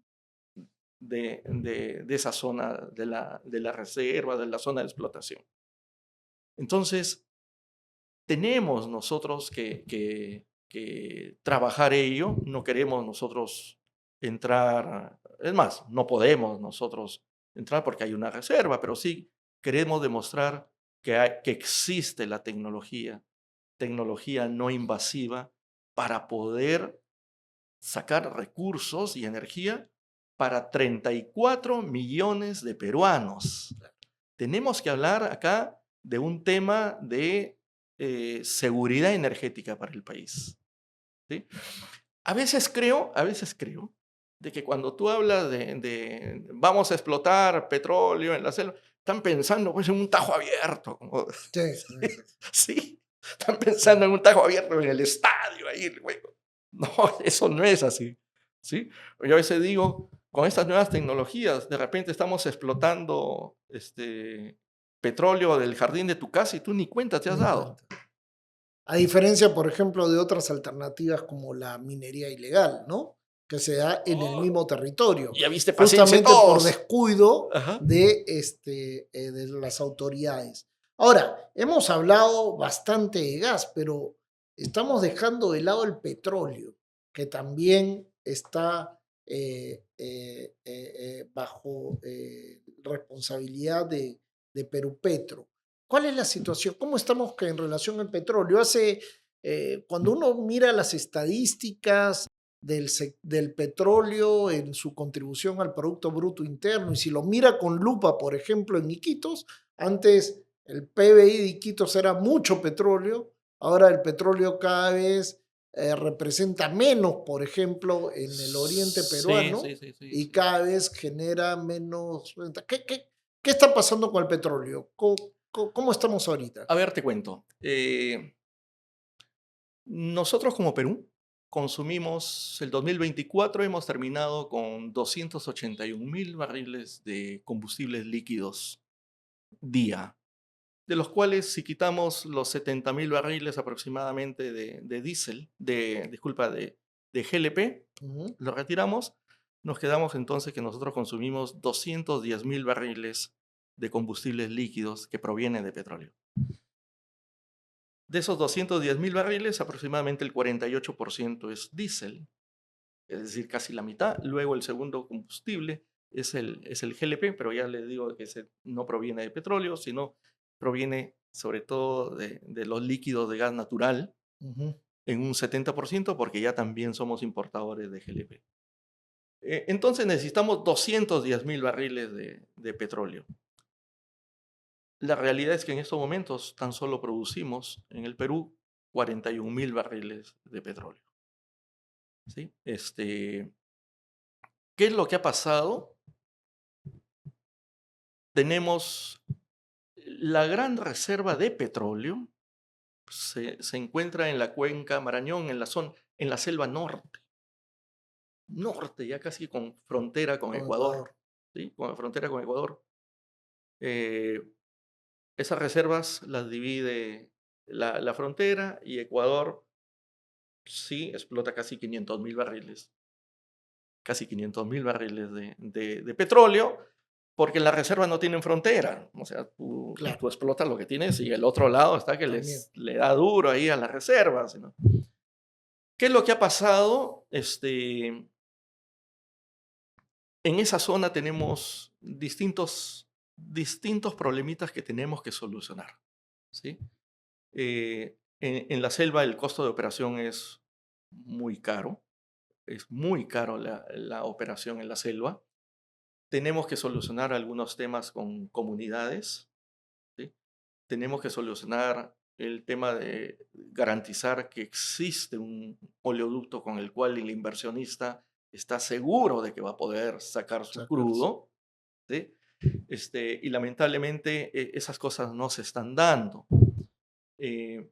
de esa zona de la reserva, de la zona de explotación. Entonces, tenemos nosotros que trabajar ello, no queremos nosotros entrar, es más, no podemos nosotros entrar porque hay una reserva, pero sí queremos demostrar que existe la tecnología no invasiva para poder sacar recursos y energía para 34 millones de peruanos. Tenemos que hablar acá de un tema de seguridad energética para el país. ¿Sí? A veces creo de que cuando tú hablas de vamos a explotar petróleo en la selva, están pensando pues en un tajo abierto. Sí, sí, sí. Sí, están pensando en un tajo abierto en el estadio, ahí el juego. No, eso no es así. ¿Sí? Yo a veces digo, con estas nuevas tecnologías, de repente estamos explotando petróleo del jardín de tu casa y tú ni cuenta te has Ni dado. cuenta. A diferencia, por ejemplo, de otras alternativas como la minería ilegal, ¿no? Que se da en el Oh, mismo territorio, ya viste, paciencia justamente por todos. descuido Ajá. de las autoridades. Ahora, hemos hablado bastante de gas, pero estamos dejando de lado el petróleo, que también está bajo responsabilidad de Perú Petro. ¿Cuál es la situación? ¿Cómo estamos en relación al petróleo? Cuando uno mira las estadísticas del petróleo en su contribución al Producto Bruto Interno, y si lo mira con lupa, por ejemplo, en Iquitos, antes el PBI de Iquitos era mucho petróleo, ahora el petróleo cada vez representa menos, por ejemplo, en el oriente Sí, peruano, sí, sí, sí, y sí. cada vez genera menos renta. ¿Qué está pasando con el petróleo? ¿Cómo estamos ahorita? A ver, te cuento. Nosotros como Perú consumimos, el 2024 hemos terminado con 281.000 barriles de combustibles líquidos día, de los cuales si quitamos los 70.000 barriles aproximadamente de diésel, disculpa, de GLP, Ujú. lo retiramos, nos quedamos entonces que nosotros consumimos 210.000 barriles de combustibles líquidos que provienen de petróleo. De esos 210.000 barriles, aproximadamente el 48% es diésel, es decir, casi la mitad. Luego el segundo combustible es el GLP, pero ya le digo que ese no proviene de petróleo, sino proviene sobre todo de los líquidos de gas natural Ujú. en un 70%, porque ya también somos importadores de GLP. Entonces necesitamos 210.000 barriles de petróleo. La realidad es que en estos momentos tan solo producimos en el Perú 41.000 barriles de petróleo. ¿Sí? ¿Qué es lo que ha pasado? Tenemos la gran reserva de petróleo, se encuentra en la cuenca Marañón, en la selva norte, ya casi con frontera con Con Ecuador, Ecuador. ¿sí? Con frontera con Ecuador. Eh, Esas reservas las divide la frontera y Ecuador sí explota casi 500.000 barriles de petróleo, porque las reservas no tienen frontera. O sea, tú Claro, explotas lo que tienes y el otro lado está que también. le da duro ahí a las reservas, ¿no? ¿Qué es lo que ha pasado? En esa zona tenemos distintos problemitas que tenemos que solucionar, ¿sí? En la selva el costo de operación es muy caro la operación en la selva. Tenemos que solucionar algunos temas con comunidades, ¿sí? Tenemos que solucionar el tema de garantizar que existe un oleoducto con el cual el inversionista está seguro de que va a poder sacar su Sacarse. crudo, ¿sí? Y lamentablemente esas cosas no se están dando. Eh,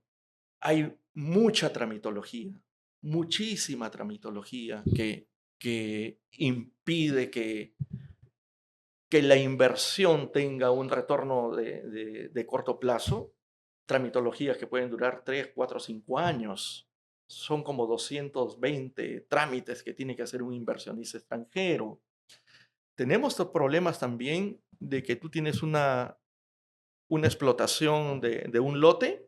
Hay mucha tramitología, muchísima tramitología que impide que la inversión tenga un retorno de corto plazo, tramitologías que pueden durar 3, 4, 5 años. Son como 220 trámites que tiene que hacer un inversionista extranjero. Tenemos estos problemas también de que tú tienes una explotación de un lote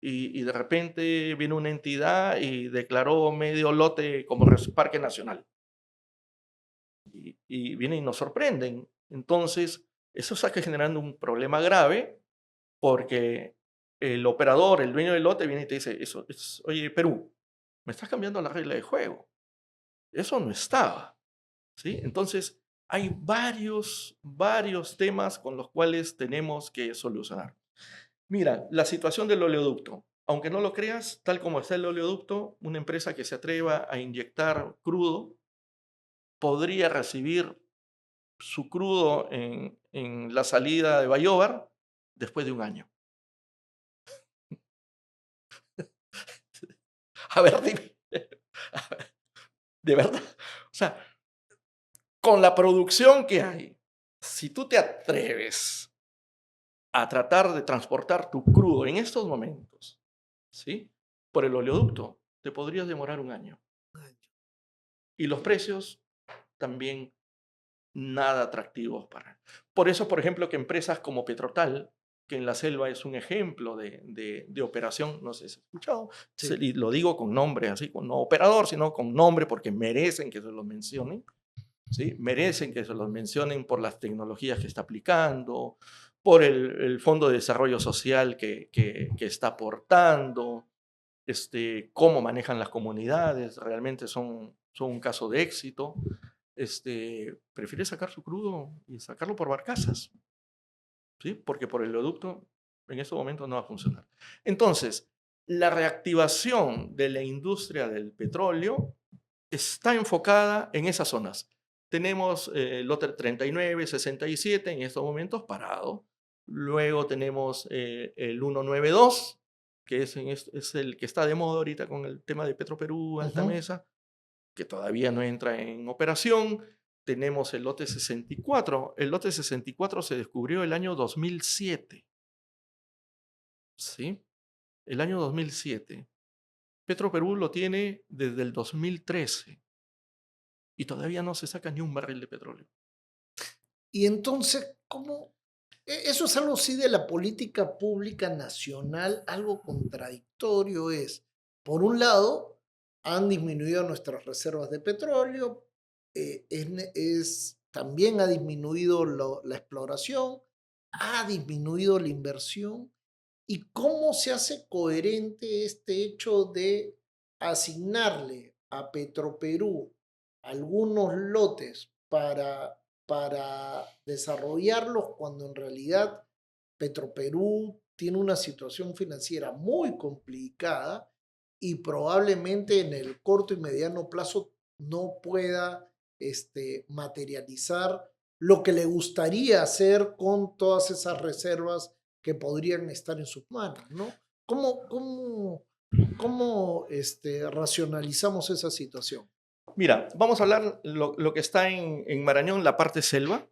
y de repente viene una entidad y declaró medio lote como parque nacional. y vienen y nos sorprenden. Entonces, eso está generando un problema grave porque el operador, el dueño del lote, viene y te dice, oye, Perú, me estás cambiando la regla de juego. Eso no estaba. ¿Sí? Entonces, hay varios temas con los cuales tenemos que solucionar. Mira, la situación del oleoducto. Aunque no lo creas, tal como está el oleoducto, una empresa que se atreva a inyectar crudo podría recibir su crudo en la salida de Bayóvar después de un año. A ver, dime. A ver, de verdad. O sea, con la producción que hay, si tú te atreves a tratar de transportar tu crudo en estos momentos, ¿sí? Por el oleoducto, te podrías demorar un año. Y los precios también nada atractivos para. Por eso, por ejemplo, que empresas como Petrotal, que en la selva es un ejemplo de operación, no sé si has escuchado, Sí. y lo digo con nombre, así, no operador, sino con nombre, porque merecen que se los mencionen, ¿sí? Merecen que se los mencionen por las tecnologías que está aplicando, por el Fondo de Desarrollo Social que está aportando, cómo manejan las comunidades, realmente son un caso de éxito. Prefiere sacar su crudo y sacarlo por barcazas, ¿sí? Porque por el oleoducto en estos momentos no va a funcionar. Entonces, la reactivación de la industria del petróleo está enfocada en esas zonas. Tenemos el lote 39, 67 en estos momentos parado. Luego tenemos el 192, que es el que está de moda ahorita con el tema de Petroperú, Alta Ujú. Mesa, que todavía no entra en operación. Tenemos el lote 64. El lote 64 se descubrió el año 2007. ¿Sí? El año 2007. Petroperú lo tiene desde el 2013 y todavía no se saca ni un barril de petróleo. Y entonces, ¿cómo? Eso es algo sí de la política pública nacional, algo contradictorio es, por un lado, han disminuido nuestras reservas de petróleo, también ha disminuido la exploración, ha disminuido la inversión. ¿Y cómo se hace coherente este hecho de asignarle a Petroperú algunos lotes para desarrollarlos cuando en realidad Petroperú tiene una situación financiera muy complicada y probablemente en el corto y mediano plazo no pueda materializar lo que le gustaría hacer con todas esas reservas que podrían estar en sus manos, ¿no? ¿Cómo racionalizamos esa situación? Mira, vamos a hablar lo que está en Marañón, la parte selva.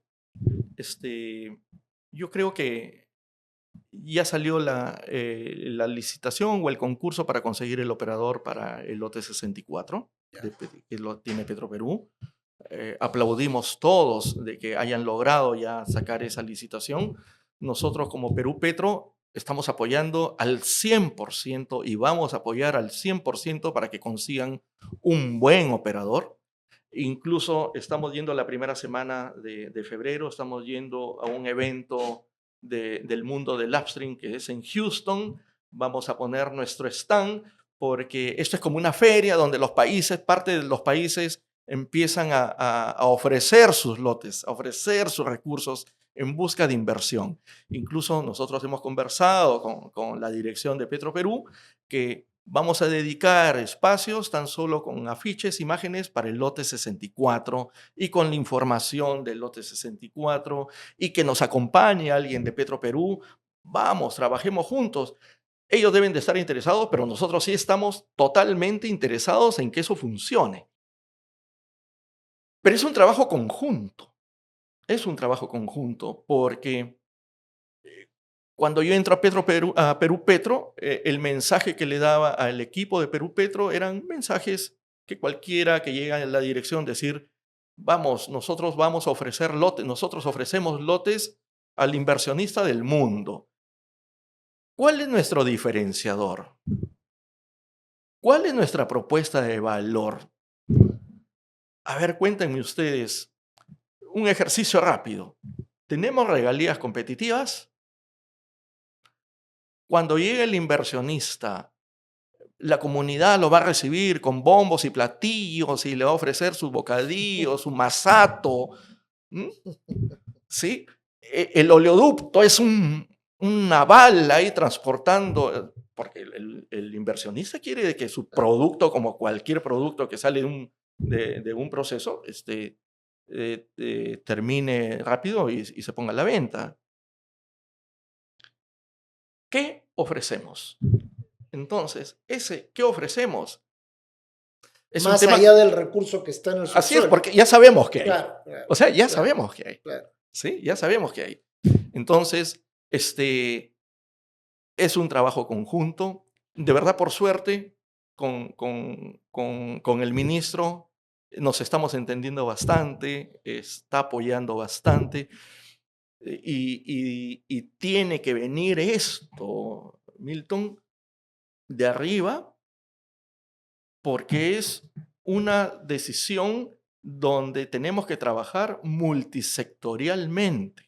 Yo creo que ya salió la licitación o el concurso para conseguir el operador para el lote 64, que lo tiene Petroperú. Aplaudimos todos de que hayan logrado ya sacar esa licitación. Nosotros como Perú Petro estamos apoyando al 100% y vamos a apoyar al 100% para que consigan un buen operador. Incluso estamos yendo la primera semana de febrero, estamos yendo a un evento del mundo del upstream que es en Houston. Vamos a poner nuestro stand porque esto es como una feria donde los países, parte de los países empiezan a ofrecer sus lotes, a ofrecer sus recursos en busca de inversión. Incluso nosotros hemos conversado con la dirección de Petroperú que vamos a dedicar espacios tan solo con afiches, imágenes para el lote 64 y con la información del lote 64 y que nos acompañe alguien de Petroperú. Vamos, trabajemos juntos. Ellos deben de estar interesados, pero nosotros sí estamos totalmente interesados en que eso funcione. Pero es un trabajo conjunto. Es un trabajo conjunto porque cuando yo entro a Perú Petro, el mensaje que le daba al equipo de Perú Petro eran mensajes que cualquiera que llega en la dirección decir, vamos, nosotros vamos a ofrecer lotes, nosotros ofrecemos lotes al inversionista del mundo. ¿Cuál es nuestro diferenciador? ¿Cuál es nuestra propuesta de valor? A ver, cuéntenme ustedes, un ejercicio rápido. ¿Tenemos regalías competitivas? Cuando llegue el inversionista, la comunidad lo va a recibir con bombos y platillos y le va a ofrecer su bocadillo, su masato. ¿Mm? ¿Sí? El oleoducto es una bala ahí transportando, porque el inversionista quiere que su producto, como cualquier producto que sale de un proceso, termine rápido y se ponga a la venta. ¿Qué ofrecemos? Entonces, ¿qué ofrecemos? Es un Más tema, allá del recurso que está en el así es, subsuelo. porque ya sabemos que hay. Claro, claro, O sea, ya claro, sabemos que hay. claro. ¿Sí? Ya sabemos que hay. Entonces, es un trabajo conjunto. De verdad, por suerte, con el ministro nos estamos entendiendo bastante, está apoyando bastante y tiene que venir esto, Milton, de arriba, porque es una decisión donde tenemos que trabajar multisectorialmente.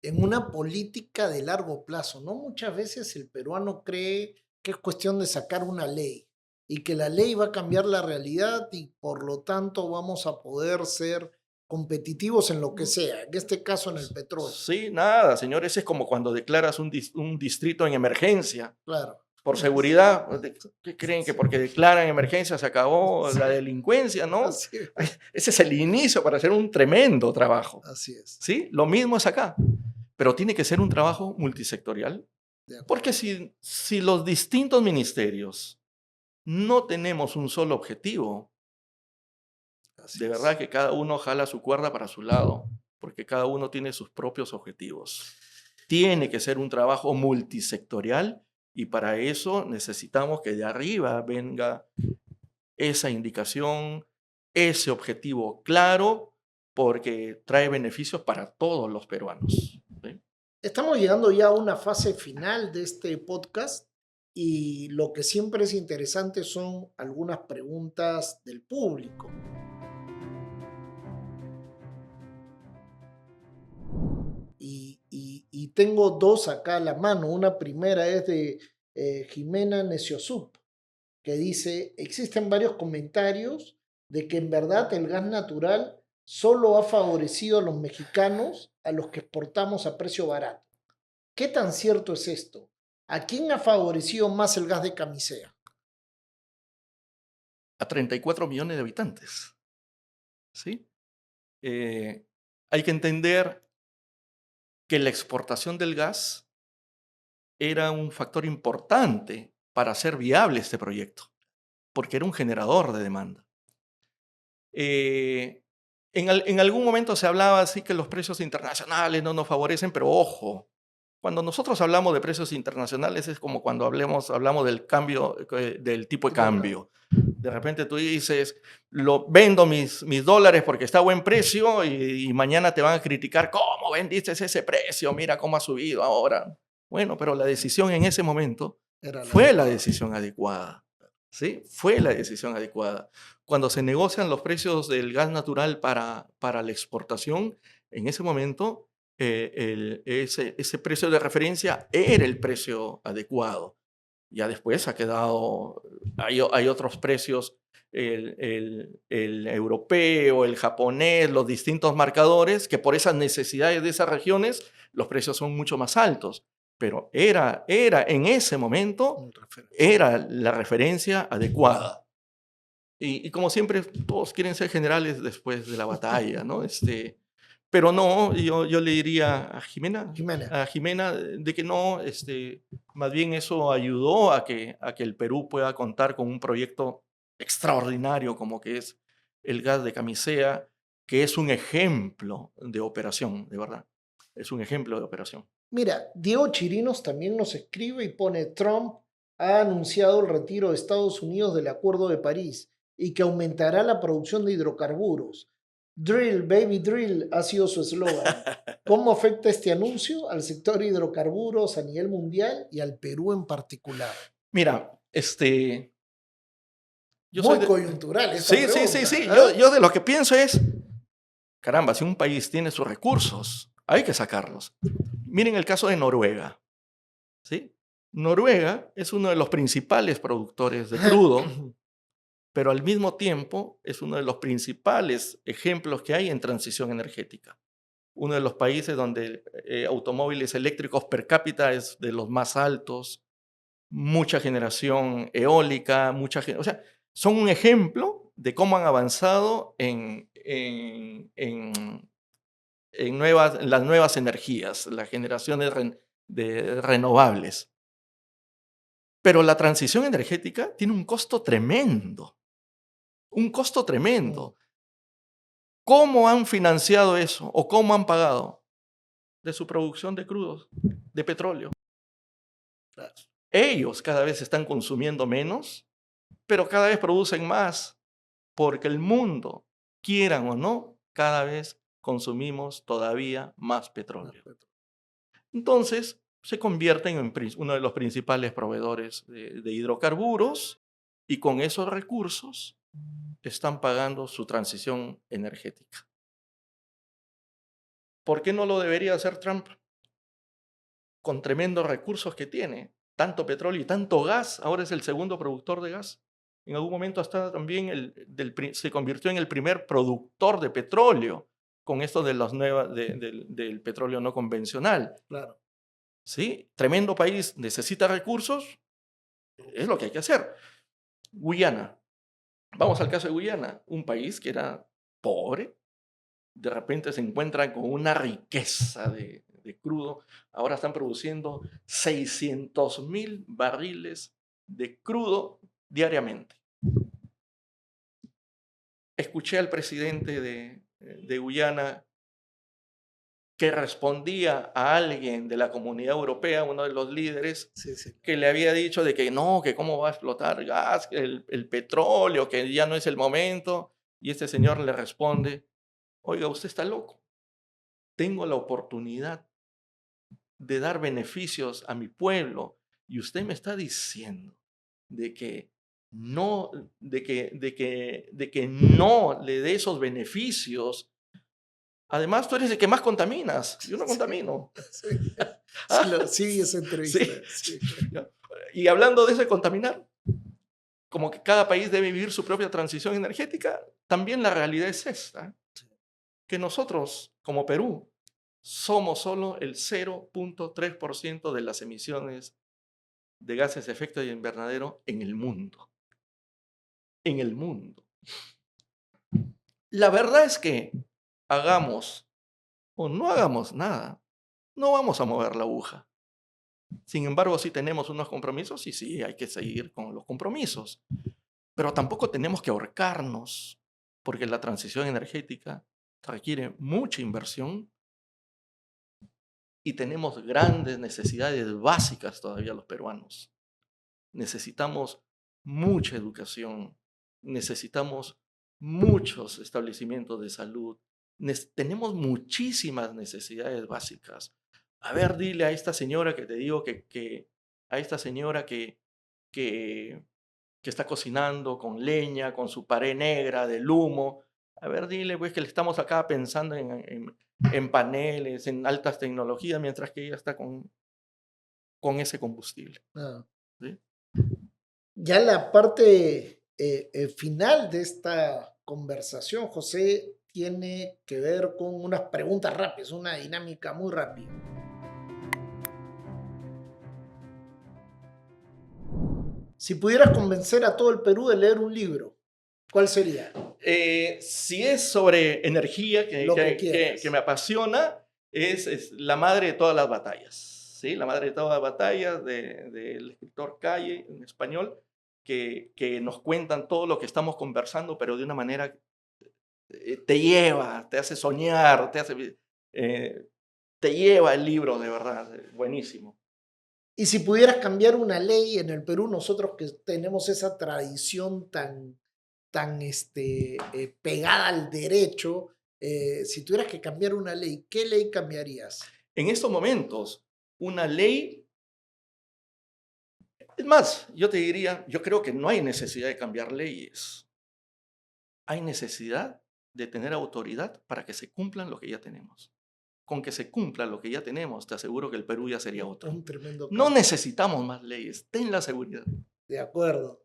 En una política de largo plazo, ¿no? Muchas veces el peruano cree que es cuestión de sacar una ley y que la ley va a cambiar la realidad y por lo tanto vamos a poder ser competitivos en lo que sea, en este caso en el petróleo. Sí, nada, señores, es como cuando declaras un distrito en emergencia Claro. por seguridad. ¿Qué creen? Que porque declaran emergencia se acabó la delincuencia, ¿no? Así es. Ese es el inicio para hacer un tremendo trabajo. Así es. ¿Sí? Lo mismo es acá, pero tiene que ser un trabajo multisectorial, De acuerdo. porque si los distintos ministerios no tenemos un solo objetivo, Así de es. verdad que cada uno jala su cuerda para su lado, porque cada uno tiene sus propios objetivos. Tiene que ser un trabajo multisectorial y para eso necesitamos que de arriba venga esa indicación, ese objetivo claro, porque trae beneficios para todos los peruanos. ¿Sí? Estamos llegando ya a una fase final de este podcast y lo que siempre es interesante son algunas preguntas del público. Y tengo dos acá a la mano. Una primera es de Jimena Neciosup, que dice, existen varios comentarios de que en verdad el gas natural solo ha favorecido a los mexicanos a los que exportamos a precio barato. ¿Qué tan cierto es esto? ¿A quién ha favorecido más el gas de Camisea? A 34 millones de habitantes. ¿Sí? Hay que entender que la exportación del gas era un factor importante para hacer viable este proyecto, porque era un generador de demanda. En algún momento se hablaba así que los precios internacionales no nos favorecen, pero ojo, cuando nosotros hablamos de precios internacionales es como cuando hablamos del cambio, del tipo de cambio. De repente tú dices, vendo mis dólares porque está a buen precio y mañana te van a criticar, ¿cómo vendiste ese precio? Mira cómo ha subido ahora. Bueno, pero la decisión en ese momento fue la decisión adecuada. ¿Sí? Fue la decisión adecuada. Cuando se negocian los precios del gas natural para la exportación, en ese momento ese precio de referencia era el precio adecuado. Ya después ha quedado, hay otros precios, el europeo, el japonés, los distintos marcadores, que por esas necesidades de esas regiones, los precios son mucho más altos. Pero era en ese momento, era la referencia adecuada. Y como siempre, todos quieren ser generales después de la batalla, ¿no? Pero no, yo le diría a Jimena de que no, más bien eso ayudó a que el Perú pueda contar con un proyecto extraordinario como que es el gas de Camisea, que es un ejemplo de operación, de verdad. Es un ejemplo de operación. Mira, Diego Chirinos también nos escribe y pone, Trump ha anunciado el retiro de Estados Unidos del Acuerdo de París y que aumentará la producción de hidrocarburos. Drill, baby drill, ha sido su eslogan. ¿Cómo afecta este anuncio al sector de hidrocarburos a nivel mundial y al Perú en particular? Mira, Muy coyuntural esta sí. pregunta, ¿eh? Yo de lo que pienso es, caramba, si un país tiene sus recursos, hay que sacarlos. Miren el caso de Noruega, ¿sí? Noruega es uno de los principales productores de crudo, pero al mismo tiempo es uno de los principales ejemplos que hay en transición energética. Uno de los países donde automóviles eléctricos per cápita es de los más altos, mucha generación eólica, o sea, son un ejemplo de cómo han avanzado en las nuevas energías, la generación de renovables. Pero la transición energética tiene un costo tremendo, un costo tremendo. ¿Cómo han financiado eso o cómo han pagado? De su producción de crudos, de petróleo. Ellos cada vez están consumiendo menos, pero cada vez producen más, porque el mundo, quieran o no, cada vez consumimos todavía más petróleo. Entonces, se convierten en uno de los principales proveedores de hidrocarburos y con esos recursos están pagando su transición energética. ¿Por qué no lo debería hacer Trump? Con tremendos recursos que tiene, tanto petróleo y tanto gas, ahora es el segundo productor de gas. En algún momento hasta también se convirtió en el primer productor de petróleo con esto de del petróleo no convencional. Claro. ¿Sí? Tremendo país, necesita recursos, es lo que hay que hacer. Guyana. Vamos al caso de Guyana, un país que era pobre, de repente se encuentran con una riqueza de crudo. Ahora están produciendo 600.000 barriles de crudo diariamente. Escuché al presidente de Guyana que respondía a alguien de la Comunidad Europea, uno de los líderes, que le había dicho de que no, que cómo va a explotar gas, el petróleo, que ya no es el momento. Y este señor le responde, oiga, usted está loco. Tengo la oportunidad de dar beneficios a mi pueblo y usted me está diciendo de que no, de que no le dé esos beneficios. Además, tú eres el que más contaminas. Yo no contamino. Sí, sí, esa entrevista. Sí. Y hablando de ese contaminar, como que cada país debe vivir su propia transición energética, también la realidad es esta, que nosotros, como Perú, somos solo el 0.3% de las emisiones de gases de efecto invernadero en el mundo. En el mundo. La verdad es que hagamos o no hagamos nada, no vamos a mover la aguja. Sin embargo, sí tenemos unos compromisos y sí hay que seguir con los compromisos. Pero tampoco tenemos que ahorcarnos, porque la transición energética requiere mucha inversión y tenemos grandes necesidades básicas todavía los peruanos. Necesitamos mucha educación, necesitamos muchos establecimientos de salud, tenemos muchísimas necesidades básicas. A ver, dile a esta señora que te digo a esta señora que está cocinando con leña, con su pared negra del humo, a ver, dile pues que le estamos acá pensando en paneles, en altas tecnologías, mientras que ella está con ese combustible. Ah. ¿Sí? Ya la parte final de esta conversación, José, tiene que ver con unas preguntas rápidas, una dinámica muy rápida. Si pudieras convencer a todo el Perú de leer un libro, ¿cuál sería? Si es sobre energía que me apasiona, es La madre de todas las batallas. ¿Sí? La madre de todas las batallas del escritor Calle, en español, que nos cuentan todo lo que estamos conversando, pero de una manera te lleva, te hace soñar, te lleva el libro, de verdad, buenísimo. Y si pudieras cambiar una ley en el Perú, nosotros que tenemos esa tradición tan pegada al derecho, si tuvieras que cambiar una ley, ¿qué ley cambiarías? En estos momentos, una ley, es más, yo te diría, yo creo que no hay necesidad de cambiar leyes. Hay necesidad de tener autoridad para que se cumplan lo que ya tenemos. Con que se cumpla lo que ya tenemos, te aseguro que el Perú ya sería otro. Un tremendo No cambio. necesitamos más leyes, ten la seguridad. De acuerdo.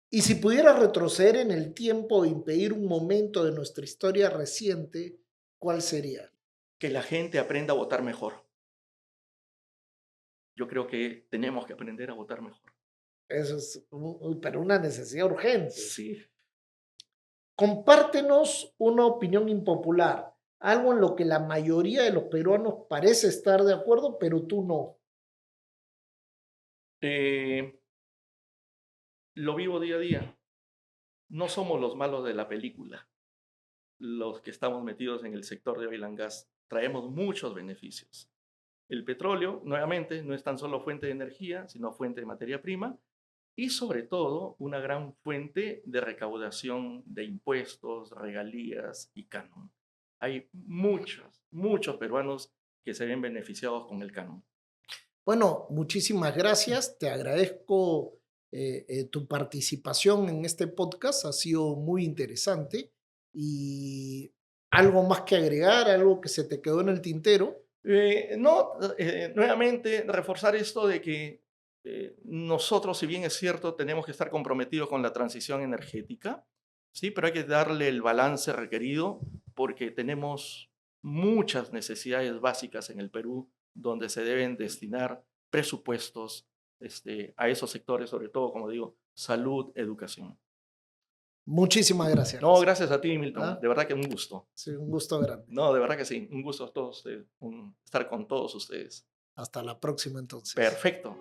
Y si pudiera retroceder en el tiempo e impedir un momento de nuestra historia reciente, ¿cuál sería? Que la gente aprenda a votar mejor. Yo creo que tenemos que aprender a votar mejor. Eso es pero una necesidad urgente. Sí. Compártenos una opinión impopular, algo en lo que la mayoría de los peruanos parece estar de acuerdo, pero tú no. Eh, lo vivo día a día. No somos los malos de la película, los que estamos metidos en el sector de oil and gas. Traemos muchos beneficios. El petróleo, nuevamente, no es tan solo fuente de energía, sino fuente de materia prima y sobre todo una gran fuente de recaudación de impuestos, regalías y canon. Hay muchos peruanos que se ven beneficiados con el canon. Bueno, muchísimas gracias. Te agradezco tu participación en este podcast. Ha sido muy interesante. Y algo más que agregar, algo que se te quedó en el tintero. Nuevamente reforzar esto de que nosotros, si bien es cierto, tenemos que estar comprometidos con la transición energética, sí, pero hay que darle el balance requerido porque tenemos muchas necesidades básicas en el Perú donde se deben destinar presupuestos a esos sectores, sobre todo, como digo, salud, educación. Muchísimas gracias. No, gracias a ti, Milton. ¿Ah? De verdad que un gusto. Sí, un gusto grande. No, de verdad que sí. Un gusto a todos, estar con todos ustedes. Hasta la próxima entonces. Perfecto.